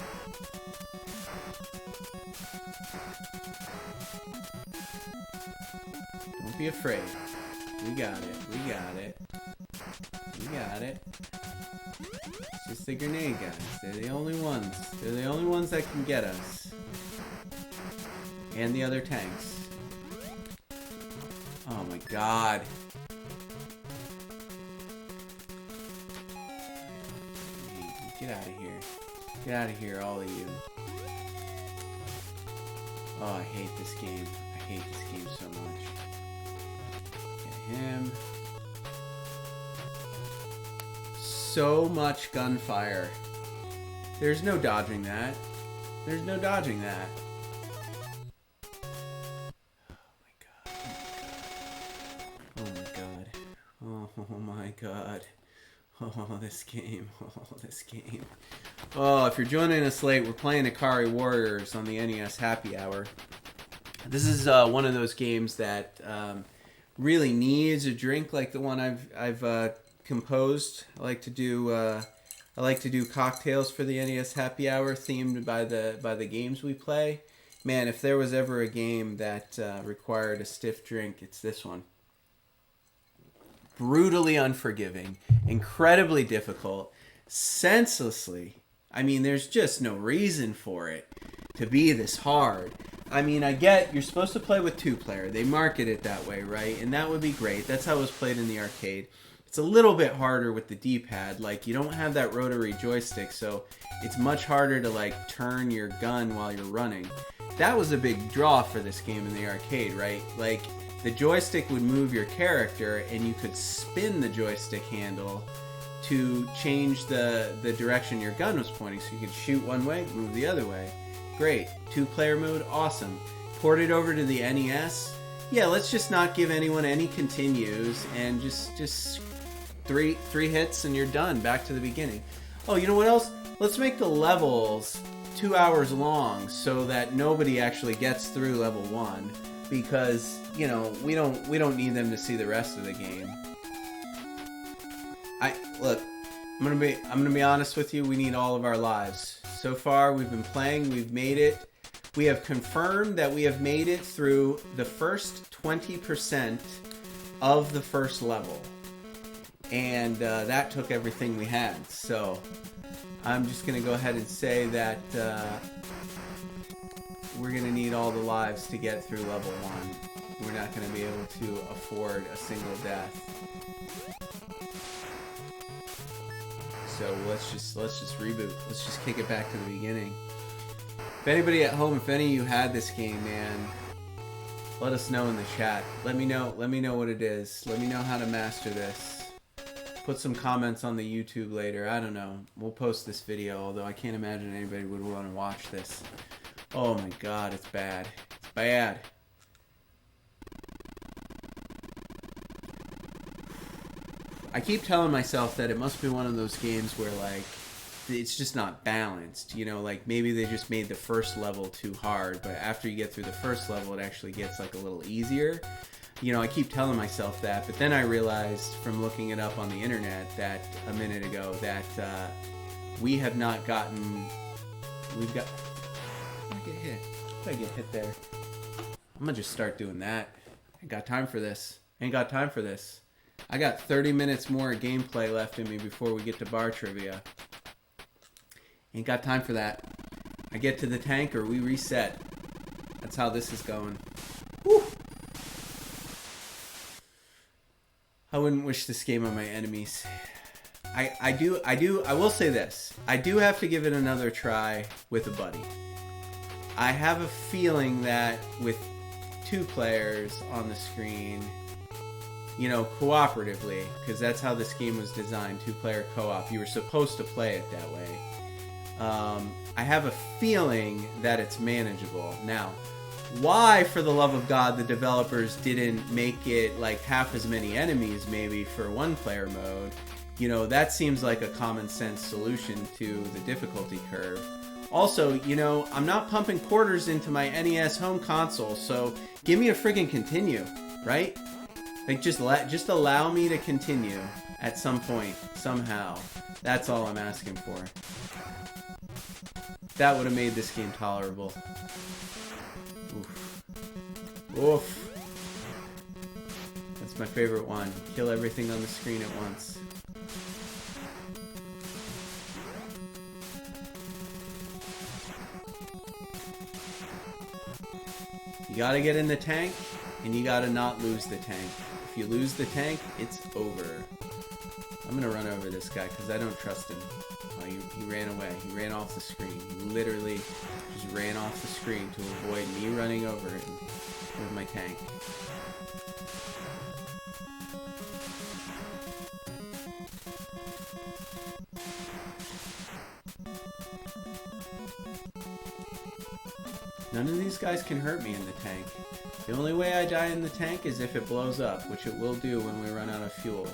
Speaker 1: Don't be afraid. We got it. We got it. We got it. It's just the grenade guys. They're the only ones. They're the only ones that can get us. And the other tanks. Oh my god. Get out of here. Get out of here, all of you. Oh, I hate this game. I hate this game so much. Get him. So much gunfire. There's no dodging that. There's no dodging that. Oh my god. Oh my god. Oh, this game. Oh, this game. Oh, if you're joining us late, we're playing Ikari Warriors on the NES Happy Hour. This is one of those games that really needs a drink like the one I've composed. I like to do cocktails for the NES Happy Hour themed by the games we play. Man, if there was ever a game that required a stiff drink, it's this one. Brutally unforgiving, incredibly difficult, senselessly. I mean, there's just no reason for it to be this hard. I mean, I get you're supposed to play with 2-player. They market it that way, right? And that would be great. That's how it was played in the arcade. It's a little bit harder with the D-pad. Like, you don't have that rotary joystick, so it's much harder to, like, turn your gun while you're running. That was a big draw for this game in the arcade, right? Like, the joystick would move your character, and you could spin the joystick handle to change the direction your gun was pointing. So you could shoot one way, move the other way. Great. 2-player mode, awesome. Port it over to the NES. Yeah, let's just not give anyone any continues, and just three hits and you're done. Back to the beginning. Oh, you know what else? Let's make the levels 2 hours long so that nobody actually gets through level 1. Because, you know, we don't need them to see the rest of the game. Look, I'm gonna be honest with you, we need all of our lives. So far we've been playing, we've made it. We have confirmed that we have made it through the first 20% of the first level. And that took everything we had. So I'm just gonna go ahead and say that we're going to need all the lives to get through level 1. We're not going to be able to afford a single death. So let's just reboot. Let's just kick it back to the beginning. If anybody at home, if any of you had this game, man, let us know in the chat. Let me know what it is. Let me know how to master this. Put some comments on the YouTube later. I don't know. We'll post this video, although I can't imagine anybody would want to watch this. Oh my god, it's bad. It's bad. I keep telling myself that it must be one of those games where, like, it's just not balanced. You know, like, maybe they just made the first level too hard, but after you get through the first level, it actually gets, like, a little easier. You know, I keep telling myself that, but then I realized from looking it up on the internet that a minute ago that we have not gotten... We've got... I get hit. I get hit there. I'm gonna just start doing that. Ain't got time for this. Ain't got time for this. I got 30 minutes more gameplay left in me before we get to bar trivia. Ain't got time for that. I get to the tank or we reset. That's how this is going. Woo! I wouldn't wish this game on my enemies. I will say this. I do have to give it another try with a buddy. I have a feeling that with 2 players on the screen, you know, cooperatively, because that's how this game was designed, 2-player co-op. You were supposed to play it that way. I have a feeling that it's manageable. Now, why, for the love of God, the developers didn't make it like half as many enemies maybe for 1-player mode, you know, that seems like a common sense solution to the difficulty curve. Also, you know, I'm not pumping quarters into my NES home console, so give me a friggin' continue, right? Like, just allow me to continue at some point, somehow. That's all I'm asking for. That would have made this game tolerable. Oof. Oof. That's my favorite one. Kill everything on the screen at once. You gotta get in the tank, and you gotta not lose the tank. If you lose the tank, it's over. I'm gonna run over this guy because I don't trust him. Oh, he ran away. He ran off the screen. He literally just ran off the screen to avoid me running over him with my tank. None of these guys can hurt me in the tank. The only way I die in the tank is if it blows up, which it will do when we run out of fuel.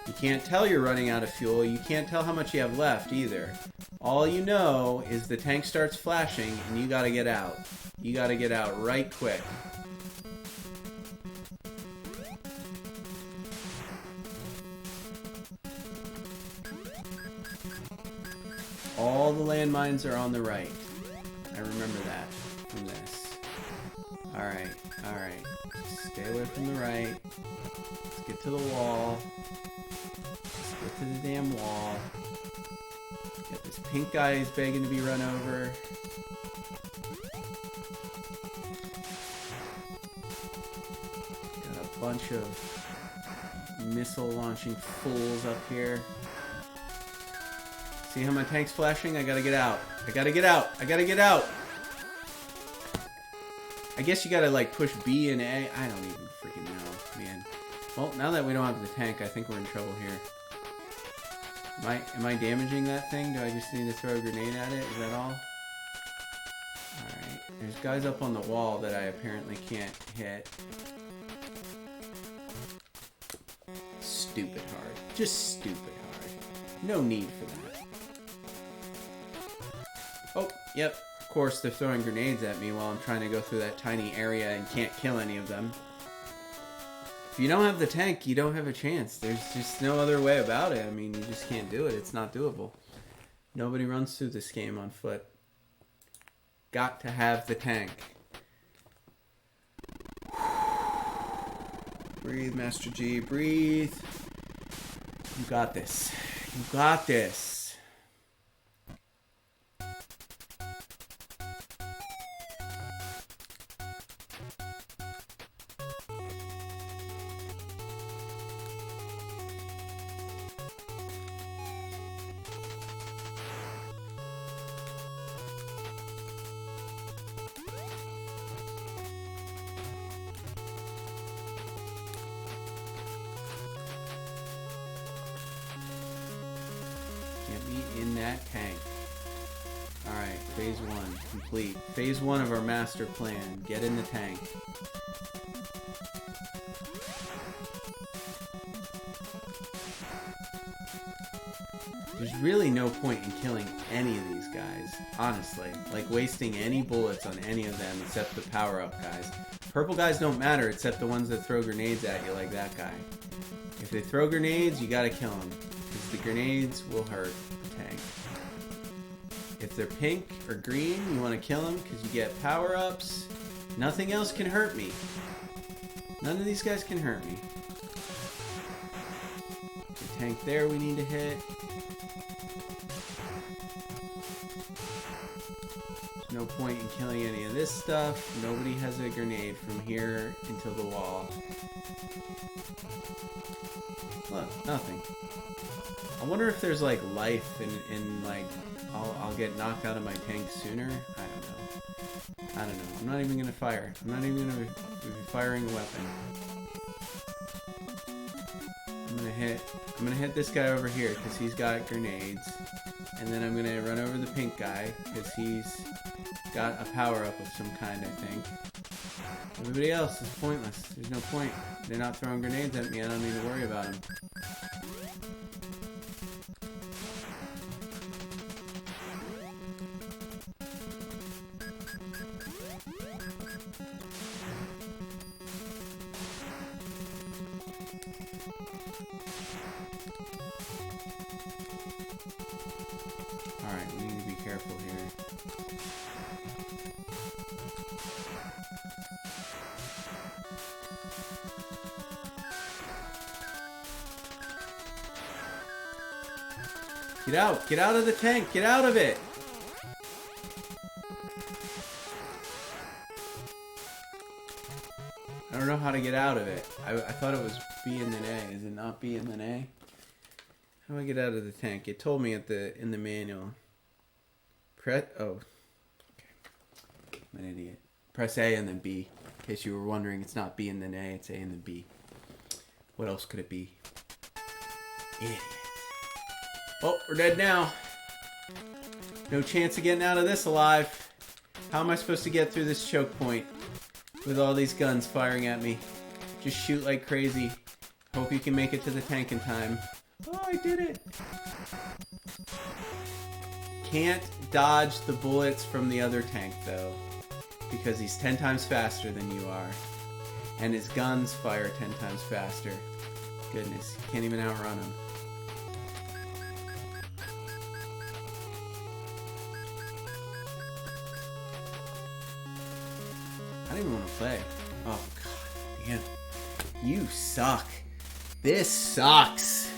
Speaker 1: You can't tell you're running out of fuel. You can't tell how much you have left either. All you know is the tank starts flashing and you gotta get out. You gotta get out right quick. All the landmines are on the right. I remember that from this. Alright, alright. Stay away from the right. Let's get to the wall. Let's get to the damn wall. Got this pink guy who's begging to be run over. Got a bunch of missile launching fools up here. See how my tank's flashing? I gotta get out. I gotta get out. I gotta get out. I guess you gotta like push B and A. I don't even freaking know, man. Well, now that we don't have the tank, I think we're in trouble here. Am I damaging that thing? Do I just need to throw a grenade at it? Is that all? Alright. There's guys up on the wall that I apparently can't hit. Stupid hard. Just stupid hard. No need for that. Oh, yep. Of course, they're throwing grenades at me while I'm trying to go through that tiny area and can't kill any of them. If you don't have the tank, you don't have a chance. There's just no other way about it. I mean, you just can't do it. It's not doable. Nobody runs through this game on foot. Got to have the tank. Breathe, Master G. Breathe. You got this. You got this. In that tank. Alright, phase 1 complete. Phase 1 of our master plan. Get in the tank. There's really no point in killing any of these guys, honestly. Like wasting any bullets on any of them except the power-up guys. Purple guys don't matter except the ones that throw grenades at you like that guy. If they throw grenades, you gotta kill them. Because the grenades will hurt the tank. If they're pink or green, you want to kill them because you get power-ups. Nothing else can hurt me. None of these guys can hurt me. The tank there we need to hit. There's no point in killing any of this stuff. Nobody has a grenade from here until the wall. Look, nothing. I wonder if there's like life in like I'll get knocked out of my tank sooner. I don't know. I'm not even gonna fire. I'm not even gonna be firing a weapon. I'm gonna hit this guy over here because he's got grenades, and then I'm gonna run over the pink guy because he's got a power up of some kind. I think. Everybody else is pointless. There's no point. They're not throwing grenades at me. I don't need to worry about them. Alright, we need to be careful here. Get out! Get out of the tank! Get out of it! I don't know how to get out of it. I thought it was B and then A. Is it not B and then A? How do I get out of the tank? It told me in the manual. Oh. Okay. I'm an idiot. Press A and then B. In case you were wondering, it's not B and then A, it's A and then B. What else could it be? Idiot. Oh, we're dead now. No chance of getting out of this alive. How am I supposed to get through this choke point with all these guns firing at me? Just shoot like crazy. Hope you can make it to the tank in time. Oh, I did it. Can't dodge the bullets from the other tank, though, because he's 10 times faster than you are. And his guns fire 10 times faster. Goodness, you can't even outrun him. I don't even want to play. Oh, God damn. You suck. This sucks.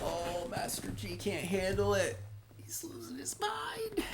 Speaker 1: Oh, Master G can't handle it. He's losing his mind.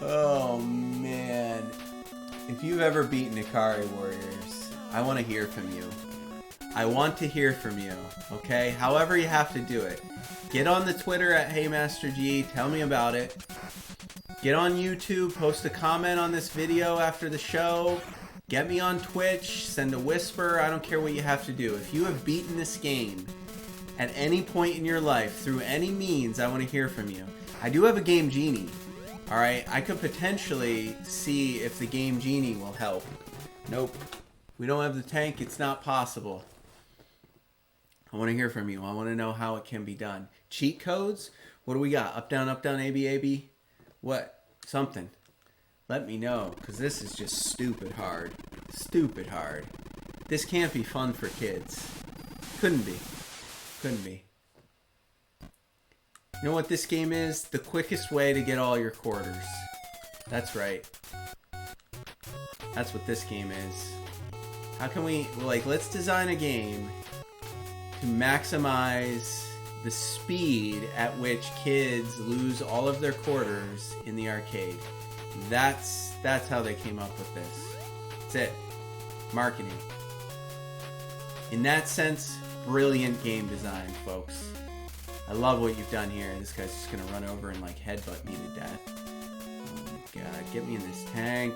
Speaker 1: Oh man, if you've ever beaten Ikari Warriors, I want to hear from you. I want to hear from you, okay? However you have to do it. Get on the Twitter at HeyMasterG, tell me about it. Get on YouTube, post a comment on this video after the show. Get me on Twitch, send a whisper, I don't care what you have to do. If you have beaten this game at any point in your life, through any means, I want to hear from you. I do have a Game Genie. Alright, I could potentially see if the Game Genie will help. Nope. We don't have the tank, it's not possible. I want to hear from you. I want to know how it can be done. Cheat codes? What do we got? Up, down, A, B, A, B? What? Something. Let me know, because this is just stupid hard. Stupid hard. This can't be fun for kids. Couldn't be. Couldn't be. You know what this game is? The quickest way to get all your quarters. That's right. That's what this game is. How can we, like, let's design a game to maximize the speed at which kids lose all of their quarters in the arcade. That's how they came up with this. That's it. Marketing. In that sense, brilliant game design, folks. I love what you've done here. This guy's just gonna run over and like headbutt me to death. Oh my god, get me in this tank.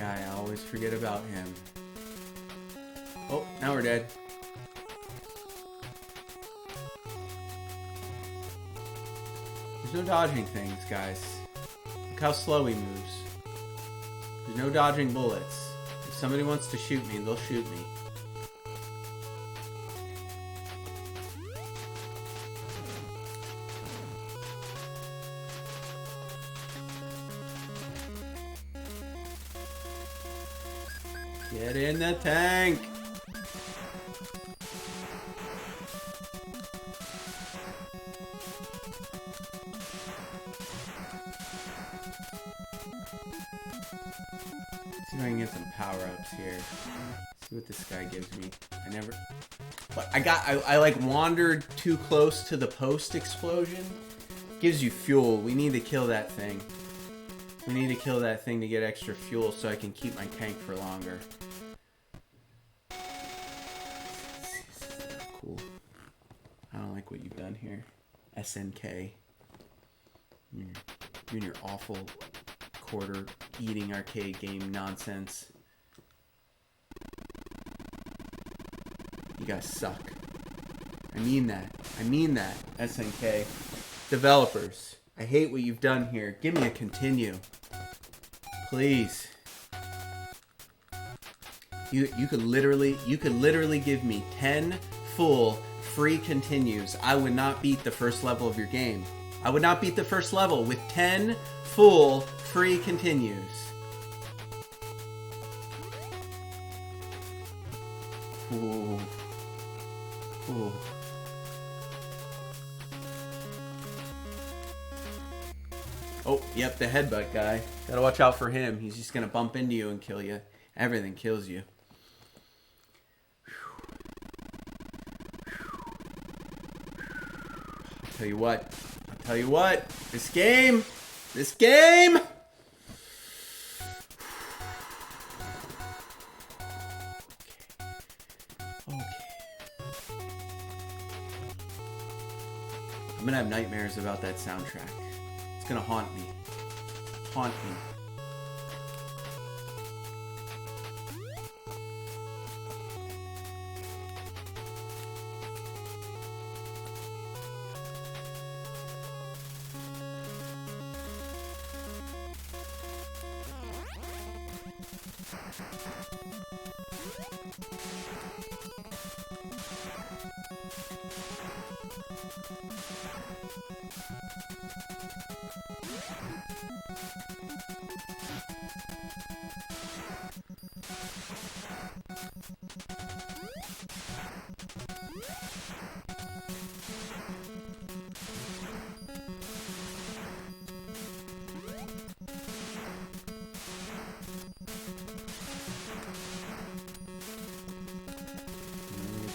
Speaker 1: I always forget about him. Oh, now we're dead. There's no dodging things, guys. Look how slow he moves. There's no dodging bullets. If somebody wants to shoot me, they'll shoot me. Get in the tank. See if I can get some power-ups here. See what this guy gives me. I like wandered too close to the post explosion. Gives you fuel. We need to kill that thing. We need to kill that thing to get extra fuel so I can keep my tank for longer. Cool. I don't like what you've done here. SNK. You and your awful quarter eating arcade game nonsense. You guys suck. I mean that. I mean that, SNK. Developers, I hate what you've done here. Give me a continue. Please. You could literally give me 10 full free continues. I would not beat the first level of your game. I would not beat the first level with 10 full free continues. Ooh. Ooh. Oh, yep, the headbutt guy. Gotta watch out for him. He's just gonna bump into you and kill you. Everything kills you. I'll tell you what. This game. Okay. I'm gonna have nightmares about that soundtrack. It's gonna haunt me. Haunt me.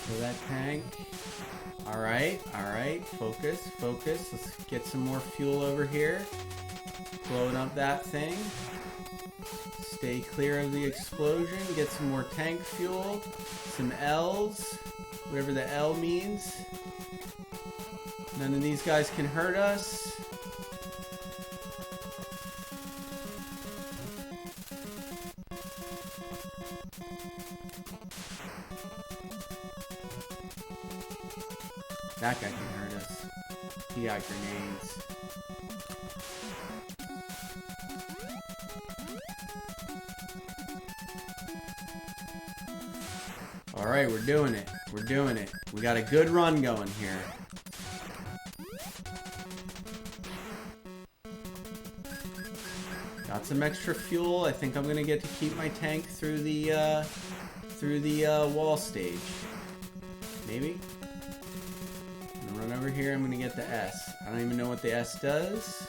Speaker 1: Kill that tank. Alright. Focus. Let's get some more fuel over here. Blowing up that thing. Stay clear of the explosion. Get some more tank fuel. Some L's. Whatever the L means. None of these guys can hurt us. That guy can hurt us. He got grenades. Alright, we're doing it. We got a good run going here. Got some extra fuel. I think I'm gonna get to keep my tank through the wall stage. Maybe? Run over here, I'm gonna get the S. I don't even know what the S does.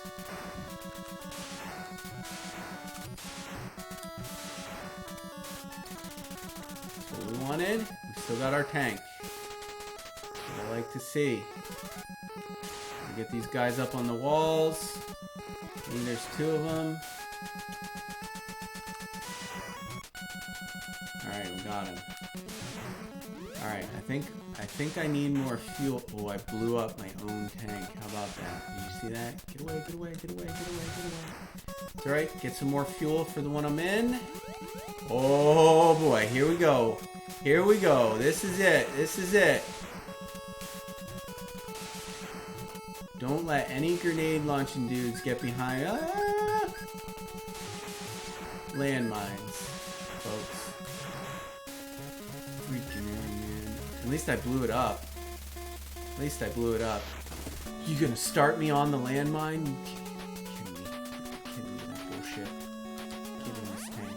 Speaker 1: That's what we wanted. We still got our tank. What I like to see. Get these guys up on the walls. I think there's 2 of them. Alright, we got him. Alright, I think I need more fuel. Oh, I blew up my own tank. How about that? Did you see that? Get away. It's alright. Get some more fuel for the one I'm in. Oh boy, here we go. This is it. Don't let any grenade launching dudes get behind. Landmines, folks. At least I blew it up. You gonna start me on the landmine? You kidding me? That bullshit. Get in this tank.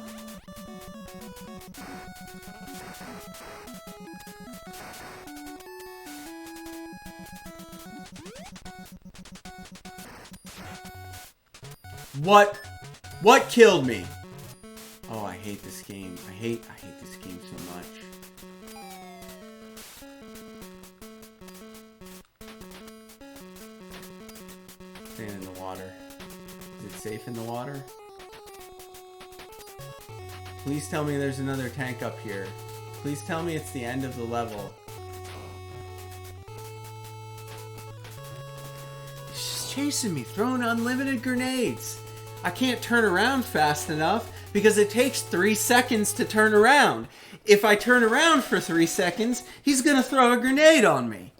Speaker 1: What killed me? Oh, I hate this game. I hate this game so much. Stand in the water. Is it safe in the water? Please tell me there's another tank up here. Please tell me it's the end of the level. He's just chasing me, throwing unlimited grenades. I can't turn around fast enough because it takes 3 seconds to turn around. If I turn around for 3 seconds, he's gonna throw a grenade on me.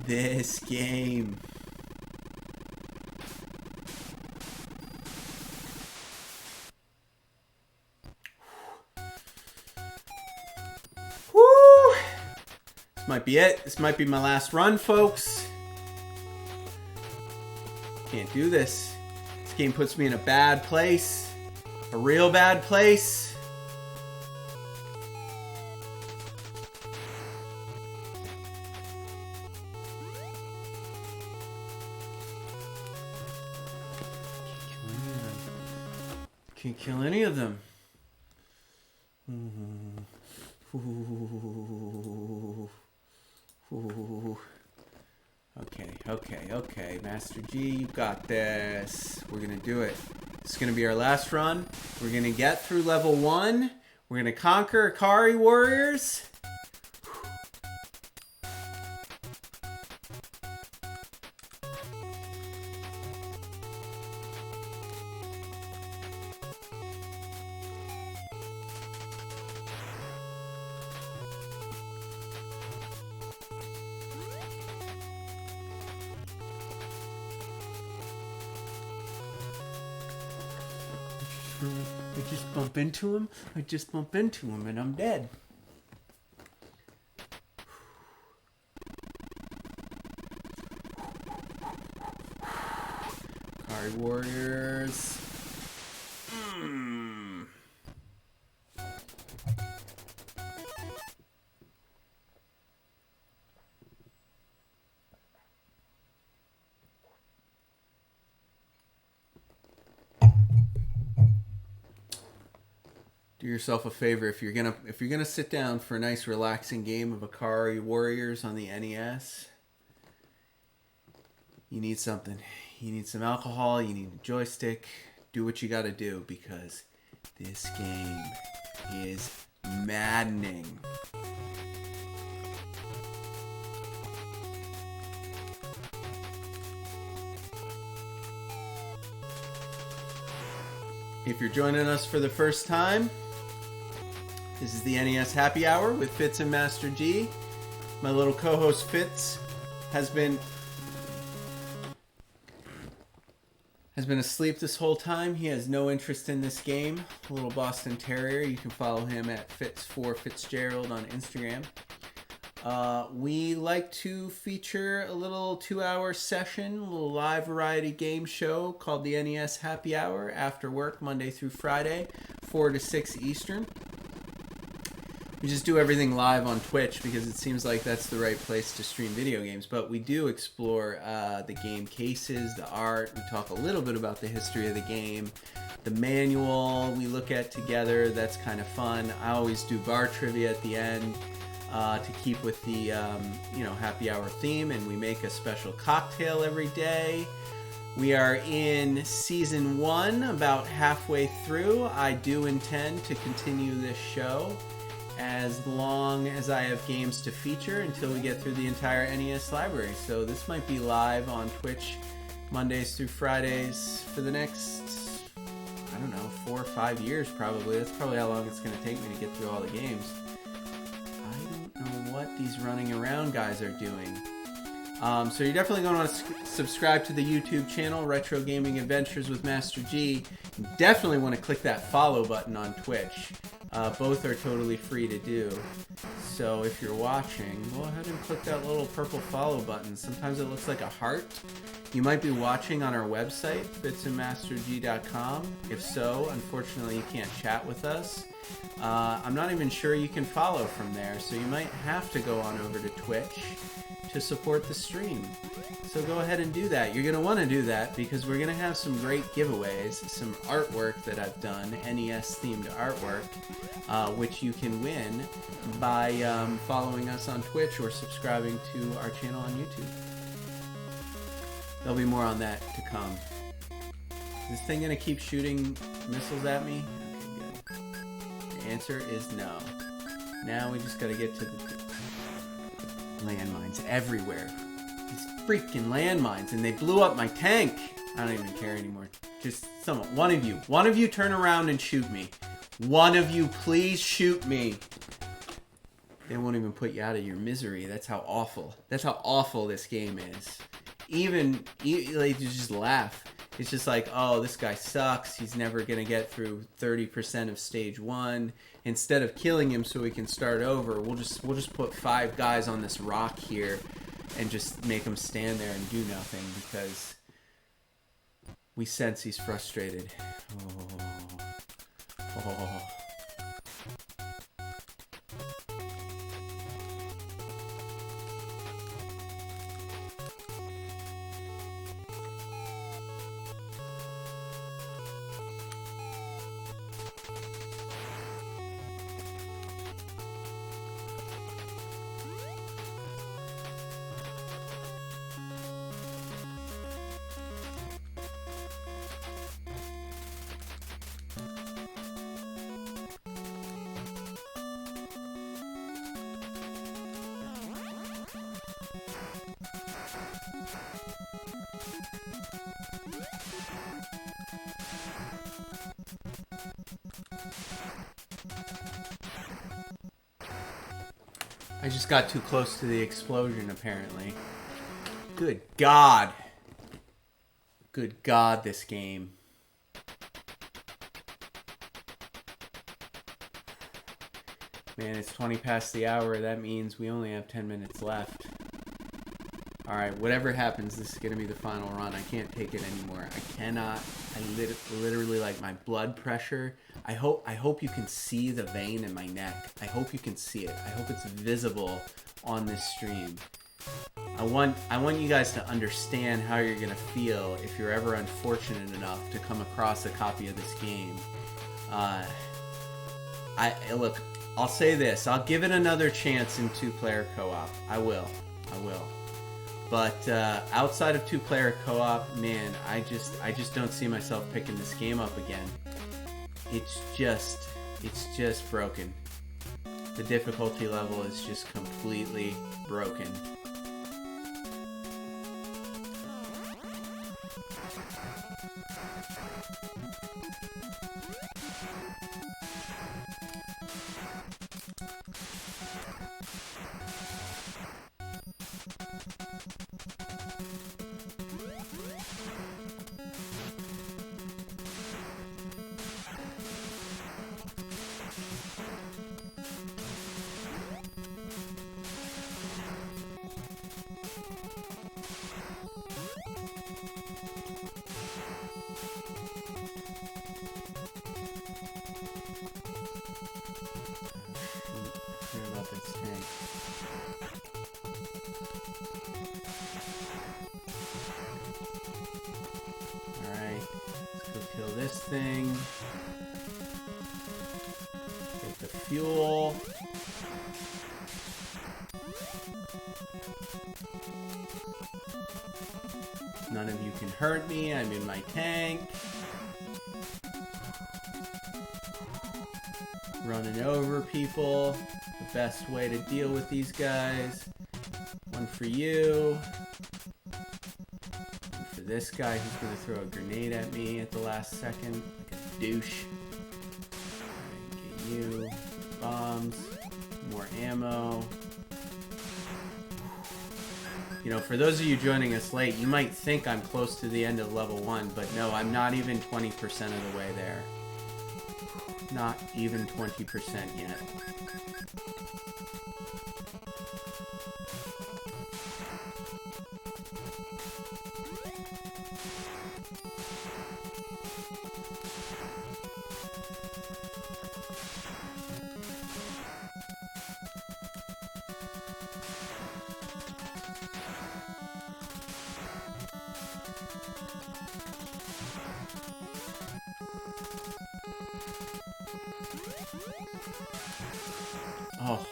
Speaker 1: This game. Woo! This might be it. This might be my last run, folks. Can't do this. This game puts me in a bad place. A real bad place. Can't kill any of them. Okay. Master G, you got this. We're gonna do it. It's gonna be our last run. We're gonna get through level 1. We're gonna conquer Ikari Warriors. I just bump into him and I'm dead. Ikari Warriors. Do yourself a favor if you're gonna sit down for a nice relaxing game of Ikari Warriors on the NES. You need something. You need some alcohol. You need a joystick. Do what you gotta do because this game is maddening. If you're joining us for the first time, this is the NES Happy Hour with Fitz and Master G. My little co-host Fitz has been asleep this whole time. He has no interest in this game. A little Boston Terrier. You can follow him at Fitz4Fitzgerald on Instagram. We like to feature a little 2-hour session, a little live variety game show called the NES Happy Hour after work, Monday through Friday, 4 to 6 Eastern. We just do everything live on Twitch because it seems like that's the right place to stream video games. But we do explore the game cases, the art. We talk a little bit about the history of the game. The manual we look at together. That's kind of fun. I always do bar trivia at the end to keep with the happy hour theme. And we make a special cocktail every day. We are in season 1, about halfway through. I do intend to continue this show as long as I have games to feature until we get through the entire NES library. So this might be live on Twitch Mondays through Fridays for the next, 4 or 5 years probably. That's probably how long it's going to take me to get through all the games. I don't know what these running around guys are doing. So you're definitely going to want to subscribe to the YouTube channel, Retro Gaming Adventures with Master G. You definitely want to click that follow button on Twitch. Both are totally free to do. So if you're watching, go ahead and click that little purple follow button. Sometimes it looks like a heart. You might be watching on our website, fitsandmasterg.com. If so, unfortunately you can't chat with us. I'm not even sure you can follow from there, so you might have to go on over to Twitch to support the stream. So go ahead and do that. You're going to want to do that because we're going to have some great giveaways, some artwork that I've done, NES themed artwork, which you can win by following us on Twitch or subscribing to our channel on YouTube. There'll be more on that to come. Is this thing going to keep shooting missiles at me? Okay, good. The answer is no. Now we just got to get to the landmines everywhere. These freaking landmines, and they blew up my tank. I don't even care anymore. Just someone, one of you turn around and shoot me. One of you please shoot me. They won't even put you out of your misery. That's how awful this game is. Even like, you just laugh. It's just like, oh, this guy sucks. He's never gonna get through 30% of stage 1. Instead of killing him so we can start over, we'll just put 5 guys on this rock here and just make him stand there and do nothing because we sense he's frustrated. Oh. I just got too close to the explosion, apparently. Good God. Good God, this game. Man, it's 20 past the hour. That means we only have 10 minutes left. Alright, whatever happens, this is going to be the final run. I can't take it anymore. I cannot. Literally, like, my blood pressure. I hope you can see the vein in my neck. I hope you can see it. I hope it's visible on this stream. I want you guys to understand how you're going to feel if you're ever unfortunate enough to come across a copy of this game. Look, I'll say this. I'll give it another chance in 2-player co-op. I will. But outside of 2-player co-op, man, I just don't see myself picking this game up again. It's just broken. The difficulty level is just completely broken. This thing. Take the fuel. None of you can hurt me. I'm in my tank. Running over people. The best way to deal with these guys. One for you. This guy who's going to throw a grenade at me at the last second, like a douche. Alright, get you. Bombs. More ammo. You know, for those of you joining us late, you might think I'm close to the end of level 1, but no, I'm not even 20% of the way there. Not even 20% yet. Oh,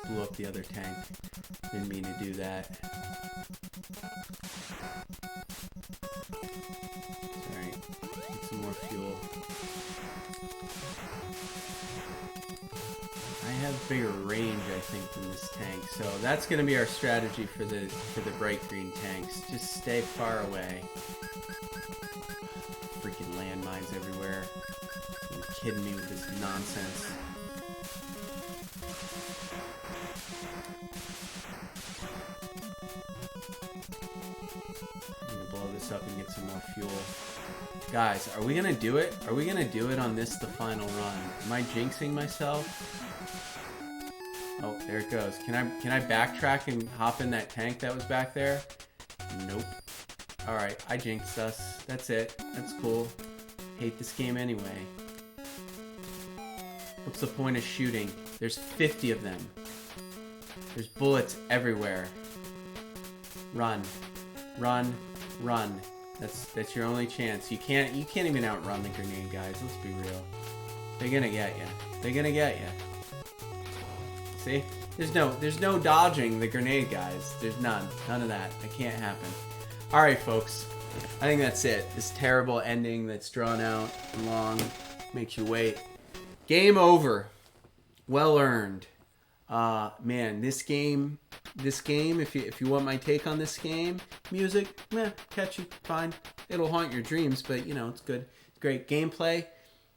Speaker 1: blew up the other tank. Didn't mean to do that. Alright, get some more fuel. I have bigger range, I think, than this tank. So that's going to be our strategy for the bright green tanks. Just stay far away. Freaking landmines everywhere. Are you kidding me with this nonsense? Up and get some more fuel. Guys, are we gonna do it? Are we gonna do it on this, the final run? Am I jinxing myself? Oh, there it goes. Can I backtrack and hop in that tank that was back there? Nope. Alright, I jinxed us. That's it. That's cool. Hate this game anyway. What's the point of shooting? There's 50 of them. There's bullets everywhere. Run. Run. Run. That's your only chance. You can't even outrun the grenade guys. Let's be real. They're gonna get you. They're gonna get you. See? There's no dodging the grenade guys. There's none of that. It can't happen. All right, folks. I think that's it. This terrible ending that's drawn out and long makes you wait. Game over. Well earned. Man, this game, if you want my take on this game, music, catchy, fine. It'll haunt your dreams, but you know, it's good. It's great. Gameplay,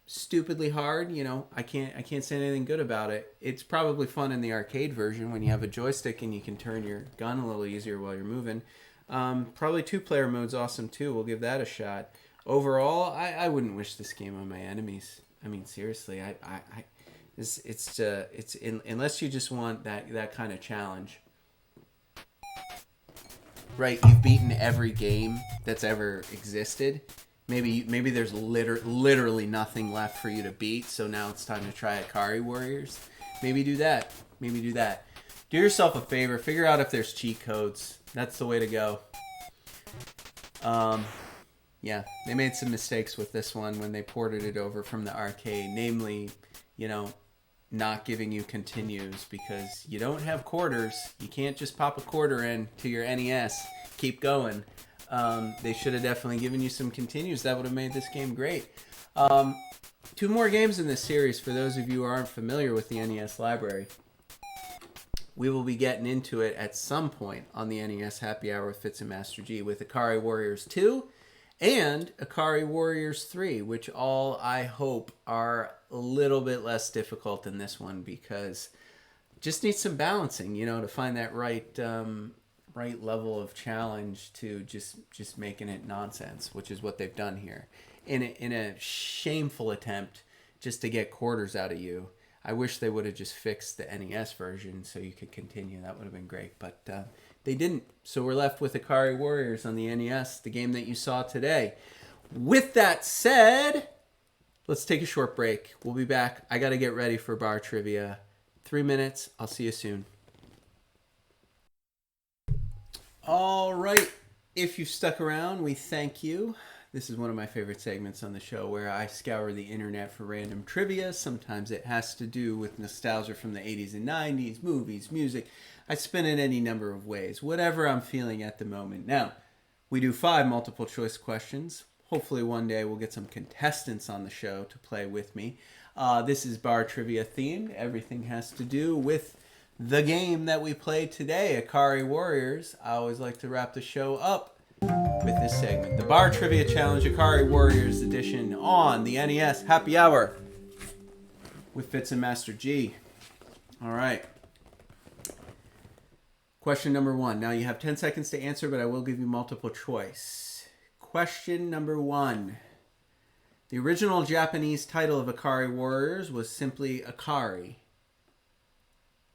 Speaker 1: stupidly hard, you know, I can't say anything good about it. It's probably fun in the arcade version when you have a joystick and you can turn your gun a little easier while you're moving. Probably 2-player mode's awesome too. We'll give that a shot. Overall, I wouldn't wish this game on my enemies. I mean, seriously, unless you just want that kind of challenge. Right, you've beaten every game that's ever existed. Maybe there's literally nothing left for you to beat, so now it's time to try Ikari Warriors. Maybe do that. Do yourself a favor, figure out if there's cheat codes. That's the way to go. Yeah, they made some mistakes with this one when they ported it over from the arcade. Namely, you know, not giving you continues because you don't have quarters. You can't just pop a quarter in to your NES. Keep going. They should have definitely given you some continues. That would have made this game great. 2 more games in this series for those of you who aren't familiar with the NES library. We will be getting into it at some point on the NES Happy Hour with Fitz and Master G with Ikari Warriors 2 and Ikari Warriors 3, which all I hope are a little bit less difficult than this one because just needs some balancing, you know, to find that right level of challenge to just making it nonsense, which is what they've done here. In a shameful attempt just to get quarters out of you. I wish they would have just fixed the NES version so you could continue. That would have been great, but they didn't. So we're left with Ikari Warriors on the NES, the game that you saw today. With that said, let's take a short break. We'll be back. I got to get ready for bar trivia. 3 minutes. I'll see you soon. All right. If you've stuck around, we thank you. This is one of my favorite segments on the show where I scour the internet for random trivia. Sometimes it has to do with nostalgia from the 80s and 90s, movies, music. I spin it any number of ways, whatever I'm feeling at the moment. Now, we do 5 multiple choice questions. Hopefully one day we'll get some contestants on the show to play with me. This is bar trivia themed. Everything has to do with the game that we played today, Ikari Warriors. I always like to wrap the show up with this segment, the Bar Trivia Challenge Ikari Warriors edition on the NES Happy Hour with Fitz and Master G. All right. Question number 1. Now you have 10 seconds to answer, but I will give you multiple choice. Question number 1. The original Japanese title of Ikari Warriors was simply Ikari.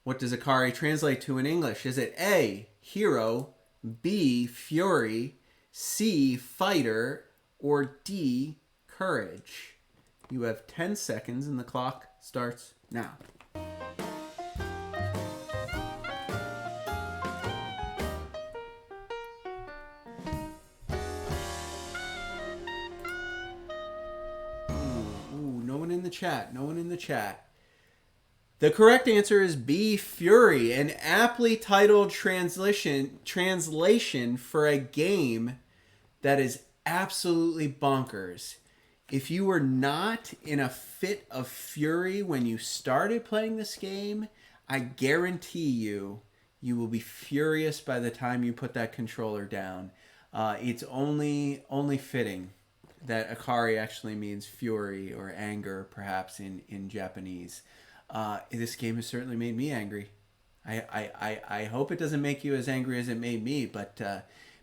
Speaker 1: What does Ikari translate to in English? Is it A, hero, B, fury, C, fighter, or D, courage? You have 10 seconds and the clock starts now. No one in the chat. No one in the chat. The correct answer is B, Fury, an aptly titled translation for a game that is absolutely bonkers. If you were not in a fit of fury when you started playing this game, I guarantee you will be furious by the time you put that controller down. It's only fitting that Ikari actually means fury or anger, perhaps in Japanese. This game has certainly made me angry. I hope it doesn't make you as angry as it made me, but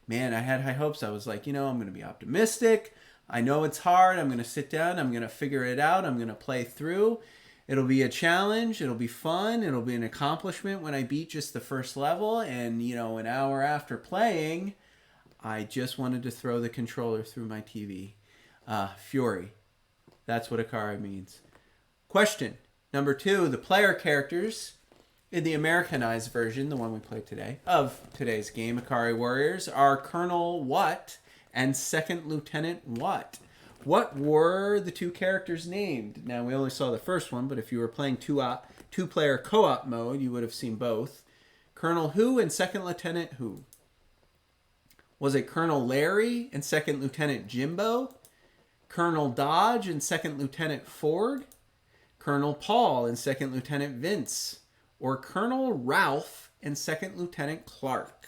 Speaker 1: man, I had high hopes. I was like, I'm going to be optimistic. I know it's hard. I'm going to sit down. I'm going to figure it out. I'm going to play through. It'll be a challenge. It'll be fun. It'll be an accomplishment when I beat just the first level. And, an hour after playing, I just wanted to throw the controller through my TV. Fury. That's what Ikari means. Question number 2. The player characters in the Americanized version, the one we played today, of today's game, Ikari Warriors, are Colonel What and Second Lieutenant What. What were the two characters named? Now, we only saw the first one, but if you were playing two-player co-op mode, you would have seen both. Colonel Who and Second Lieutenant Who? Was it Colonel Larry and Second Lieutenant Jimbo? Colonel Dodge and Second Lieutenant Ford? Colonel Paul and Second Lieutenant Vince? Or Colonel Ralph and Second Lieutenant Clark?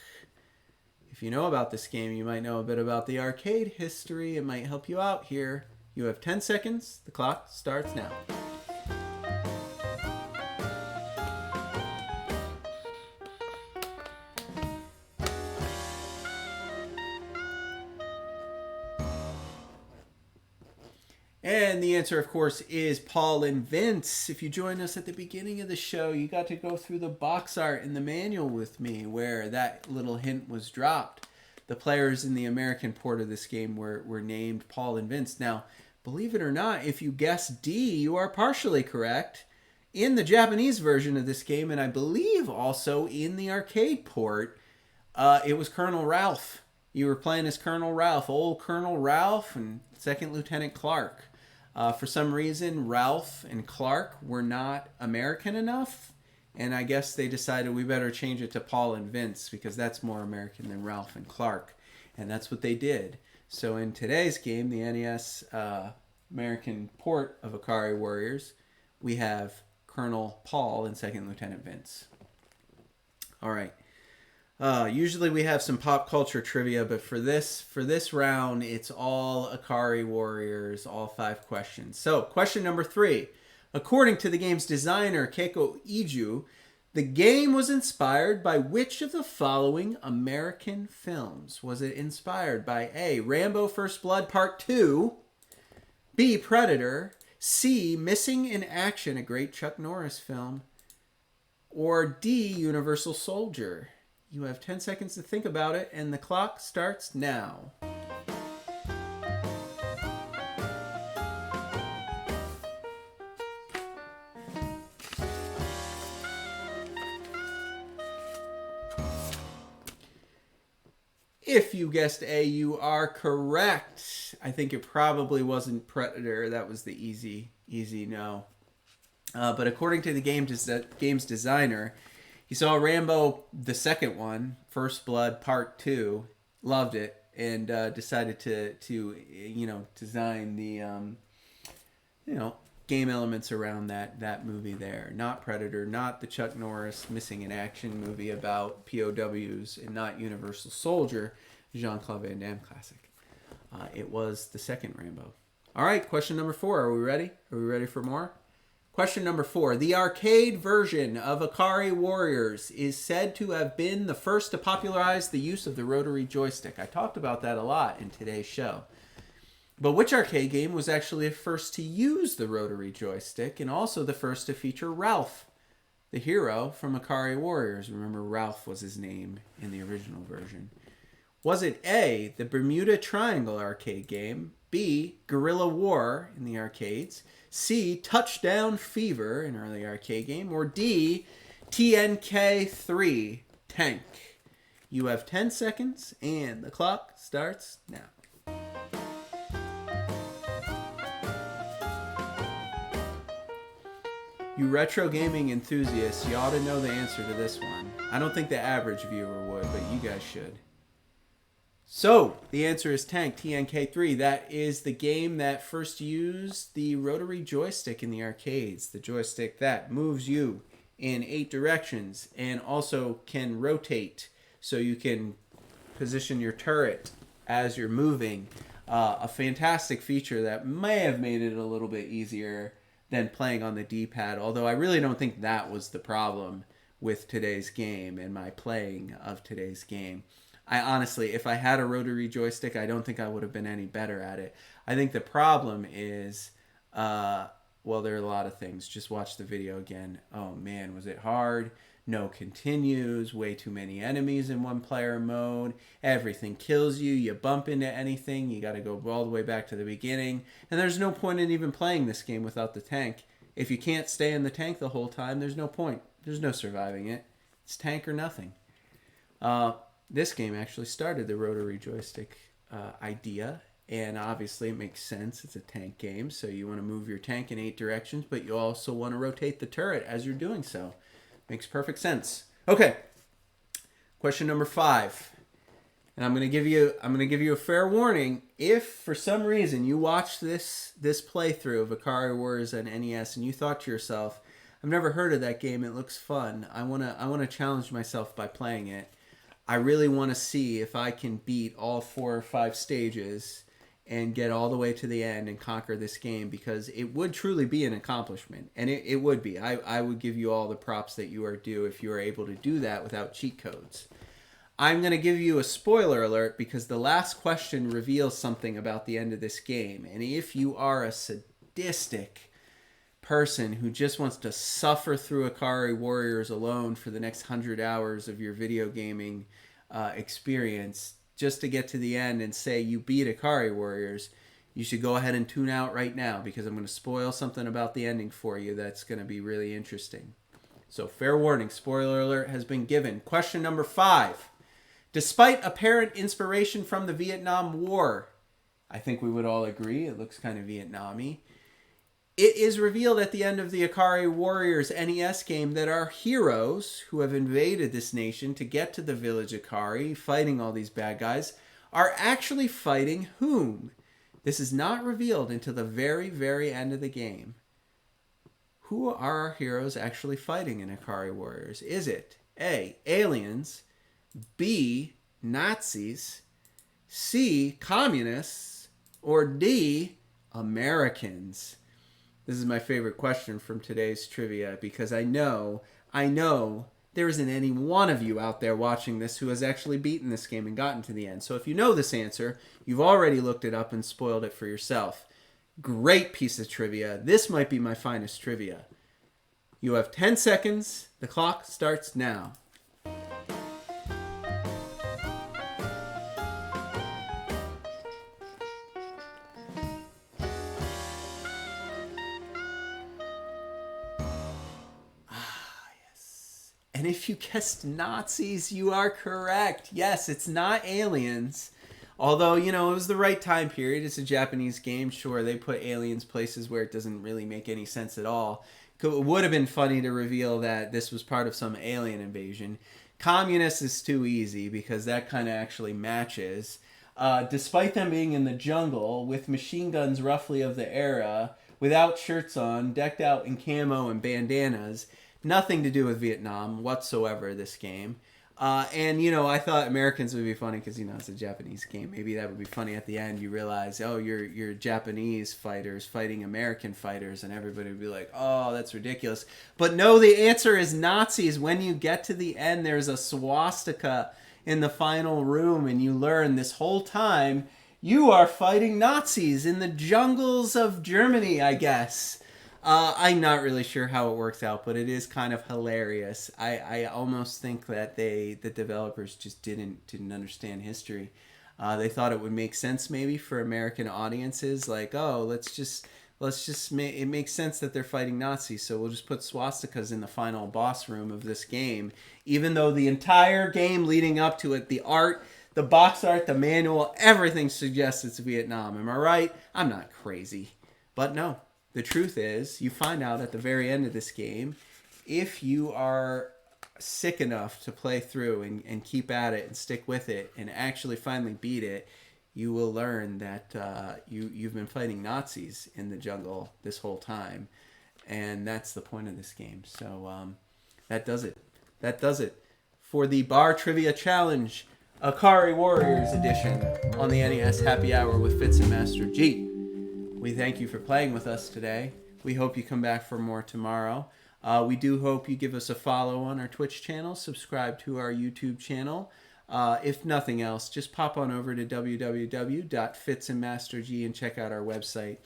Speaker 1: If you know about this game, you might know a bit about the arcade history. It might help you out here. You have 10 seconds. The clock starts now. And the answer, of course, is Paul and Vince. If you joined us at the beginning of the show, you got to go through the box art in the manual with me where that little hint was dropped. The players in the American port of this game were named Paul and Vince. Now, believe it or not, if you guessed D, you are partially correct. In the Japanese version of this game, and I believe also in the arcade port, it was Colonel Ralph. You were playing as Colonel Ralph, old Colonel Ralph and Second Lieutenant Clark. For some reason, Ralph and Clark were not American enough, and I guess they decided we better change it to Paul and Vince because that's more American than Ralph and Clark, and that's what they did. So in today's game, the NES American port of Ikari Warriors, we have Colonel Paul and Second Lieutenant Vince. All right. Usually we have some pop culture trivia, but for this round, it's all Ikari Warriors, all 5 questions. So, question number 3. According to the game's designer, Keiko Iju, the game was inspired by which of the following American films? Was it inspired by A, Rambo First Blood Part 2, B, Predator, C, Missing in Action, a great Chuck Norris film, or D, Universal Soldier? You have 10 seconds to think about it, and the clock starts now. If you guessed A, you are correct. I think it probably wasn't Predator. That was the easy no. But according to the game's designer, he saw Rambo, the second one, First Blood Part 2, loved it, and decided to design the game elements around that movie there. Not Predator, not the Chuck Norris Missing in Action movie about POWs, and not Universal Soldier, Jean-Claude Van Damme classic. It was the second Rambo. All right, question number 4. Are we ready? Are we ready for more? Question number 4. The arcade version of Ikari Warriors is said to have been the first to popularize the use of the rotary joystick. I talked about that a lot in today's show. But which arcade game was actually the first to use the rotary joystick and also the first to feature Ralph, the hero from Ikari Warriors? Remember, Ralph was his name in the original version. Was it A, the Bermuda Triangle arcade game, B, Guerrilla War in the arcades, C, Touchdown Fever, an early arcade game, or D, TNK3, Tank? You have 10 seconds, and the clock starts now. You retro gaming enthusiasts, you ought to know the answer to this one. I don't think the average viewer would, but you guys should. So, the answer is Tank, TNK3. That is the game that first used the rotary joystick in the arcades. The joystick that moves you in 8 directions and also can rotate so you can position your turret as you're moving. A fantastic feature that may have made it a little bit easier than playing on the D-pad, although I really don't think that was the problem with today's game and my playing of today's game. I honestly, if I had a rotary joystick, I don't think I would have been any better at it. I think the problem is, well, there are a lot of things. Just watch the video again. Oh man, was it hard? No continues, way too many enemies in one player mode. Everything kills you. You bump into anything, you got to go all the way back to the beginning. And there's no point in even playing this game without the tank. If you can't stay in the tank the whole time, there's no point. There's no surviving it. It's tank or nothing. This game actually started the rotary joystick idea, and obviously it makes sense. It's a tank game, so you want to move your tank in 8 directions, but you also want to rotate the turret as you're doing so. Makes perfect sense. Okay, question number 5, and I'm gonna give you a fair warning. If for some reason you watched this playthrough of Ikari Warriors on NES and you thought to yourself, "I've never heard of that game. It looks fun. I wanna challenge myself by playing it. I really want to see if I can beat all 4 or 5 stages and get all the way to the end and conquer this game," because it would truly be an accomplishment. And it would be. I would give you all the props that you are due if you are able to do that without cheat codes. I'm going to give you a spoiler alert because the last question reveals something about the end of this game. And if you are a sadistic person who just wants to suffer through Ikari Warriors alone for the next 100 hours of your video gaming experience just to get to the end and say you beat Ikari Warriors, you should go ahead and tune out right now because I'm going to spoil something about the ending for you that's going to be really interesting. So fair warning, spoiler alert has been given. Question number 5. Despite apparent inspiration from the Vietnam War, I think we would all agree it looks kind of Vietnam-y, it is revealed at the end of the Ikari Warriors NES game that our heroes, who have invaded this nation to get to the village Ikari, fighting all these bad guys, are actually fighting whom? This is not revealed until the very, very end of the game. Who are our heroes actually fighting in Ikari Warriors? Is it A, aliens, B, Nazis, C, communists, or D, Americans? This is my favorite question from today's trivia because I know there isn't any one of you out there watching this who has actually beaten this game and gotten to the end. So if you know this answer, you've already looked it up and spoiled it for yourself. Great piece of trivia. This might be my finest trivia. You have 10 seconds. The clock starts now. And if you guessed Nazis, you are correct. Yes, it's not aliens. Although, it was the right time period. It's a Japanese game. Sure, they put aliens places where it doesn't really make any sense at all. It would have been funny to reveal that this was part of some alien invasion. Communists is too easy because that kind of actually matches. Despite them being in the jungle with machine guns roughly of the era, without shirts on, decked out in camo and bandanas, nothing to do with Vietnam whatsoever, this game. And, you know, I thought Americans would be funny because, you know, it's a Japanese game. Maybe that would be funny at the end. You realize, oh, you're Japanese fighters fighting American fighters, and everybody would be like, oh, that's ridiculous. But no, the answer is Nazis. When you get to the end, there's a swastika in the final room, and you learn this whole time you are fighting Nazis in the jungles of Germany, I guess. I'm not really sure how it works out, but it is kind of hilarious. I almost think that the developers just didn't understand history. They thought it would make sense maybe for American audiences, like, oh, it makes sense that they're fighting Nazis, so we'll just put swastikas in the final boss room of this game, even though the entire game leading up to it, the art, the box art, the manual, everything suggests it's Vietnam. Am I right? I'm not crazy, but no. The truth is, you find out at the very end of this game, if you are sick enough to play through and keep at it and stick with it and actually finally beat it, you will learn that you've been fighting Nazis in the jungle this whole time. And that's the point of this game. So that does it. That does it for the Bar Trivia Challenge, Ikari Warriors edition on the NES Happy Hour with Fitz and Master G. We thank you for playing with us today. We hope you come back for more tomorrow. We do hope you give us a follow on our Twitch channel, subscribe to our YouTube channel. If nothing else, just pop on over to www.fitsandmasterg and check out our website.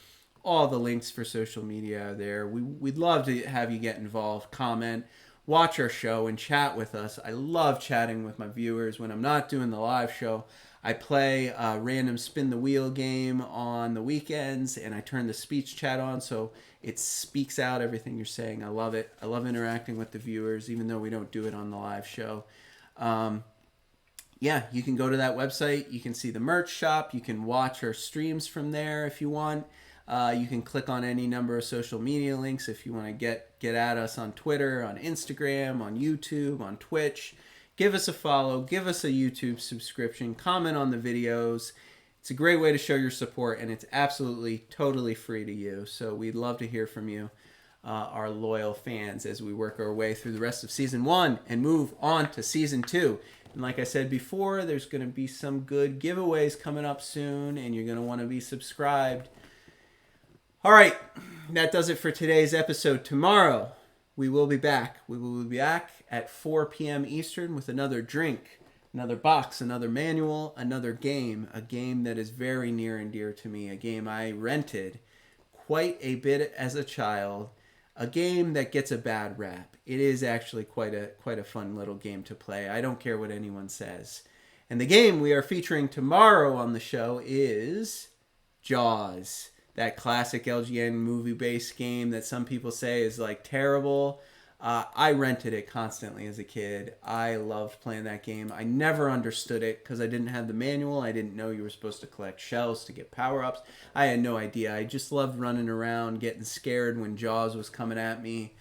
Speaker 1: All the links for social media are there. We'd love to have you get involved, comment, watch our show, and chat with us. I love chatting with my viewers when I'm not doing the live show. I play a random spin the wheel game on the weekends, and I turn the speech chat on so it speaks out everything you're saying. I love it. I love interacting with the viewers, even though we don't do it on the live show. Yeah, you can go to that website. You can see the merch shop. You can watch our streams from there if you want. You can click on any number of social media links if you want to get at us on Twitter, on Instagram, on YouTube, on Twitch. Give us a follow, give us a YouTube subscription, comment on the videos. It's a great way to show your support, and it's absolutely, totally free to you. So we'd love to hear from you, our loyal fans, as we work our way through the rest of Season 1 and move on to Season 2. And like I said before, there's going to be some good giveaways coming up soon, and you're going to want to be subscribed. All right, that does it for today's episode. Tomorrow, we will be back. We will be back at 4 p.m. Eastern with another drink, another box, another manual, another game. A game that is very near and dear to me. A game I rented quite a bit as a child. A game that gets a bad rap. It is actually quite a fun little game to play. I don't care what anyone says. And the game we are featuring tomorrow on the show is Jaws. That classic LGN movie-based game that some people say is like terrible. I rented it constantly as a kid. I loved playing that game. I never understood it because I didn't have the manual. I didn't know you were supposed to collect shells to get power-ups. I had no idea. I just loved running around, getting scared when Jaws was coming at me.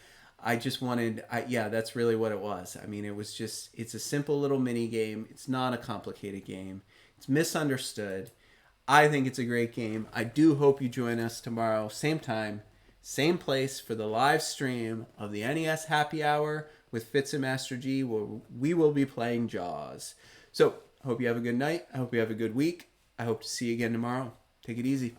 Speaker 1: I just wanted, yeah, that's really what it was. I mean, it's a simple little mini game. It's not a complicated game. It's misunderstood. I think it's a great game. I do hope you join us tomorrow, same time, same place for the live stream of the NES Happy Hour with Fitz and Master G, where we will be playing Jaws. So, hope you have a good night. I hope you have a good week. I hope to see you again tomorrow. Take it easy.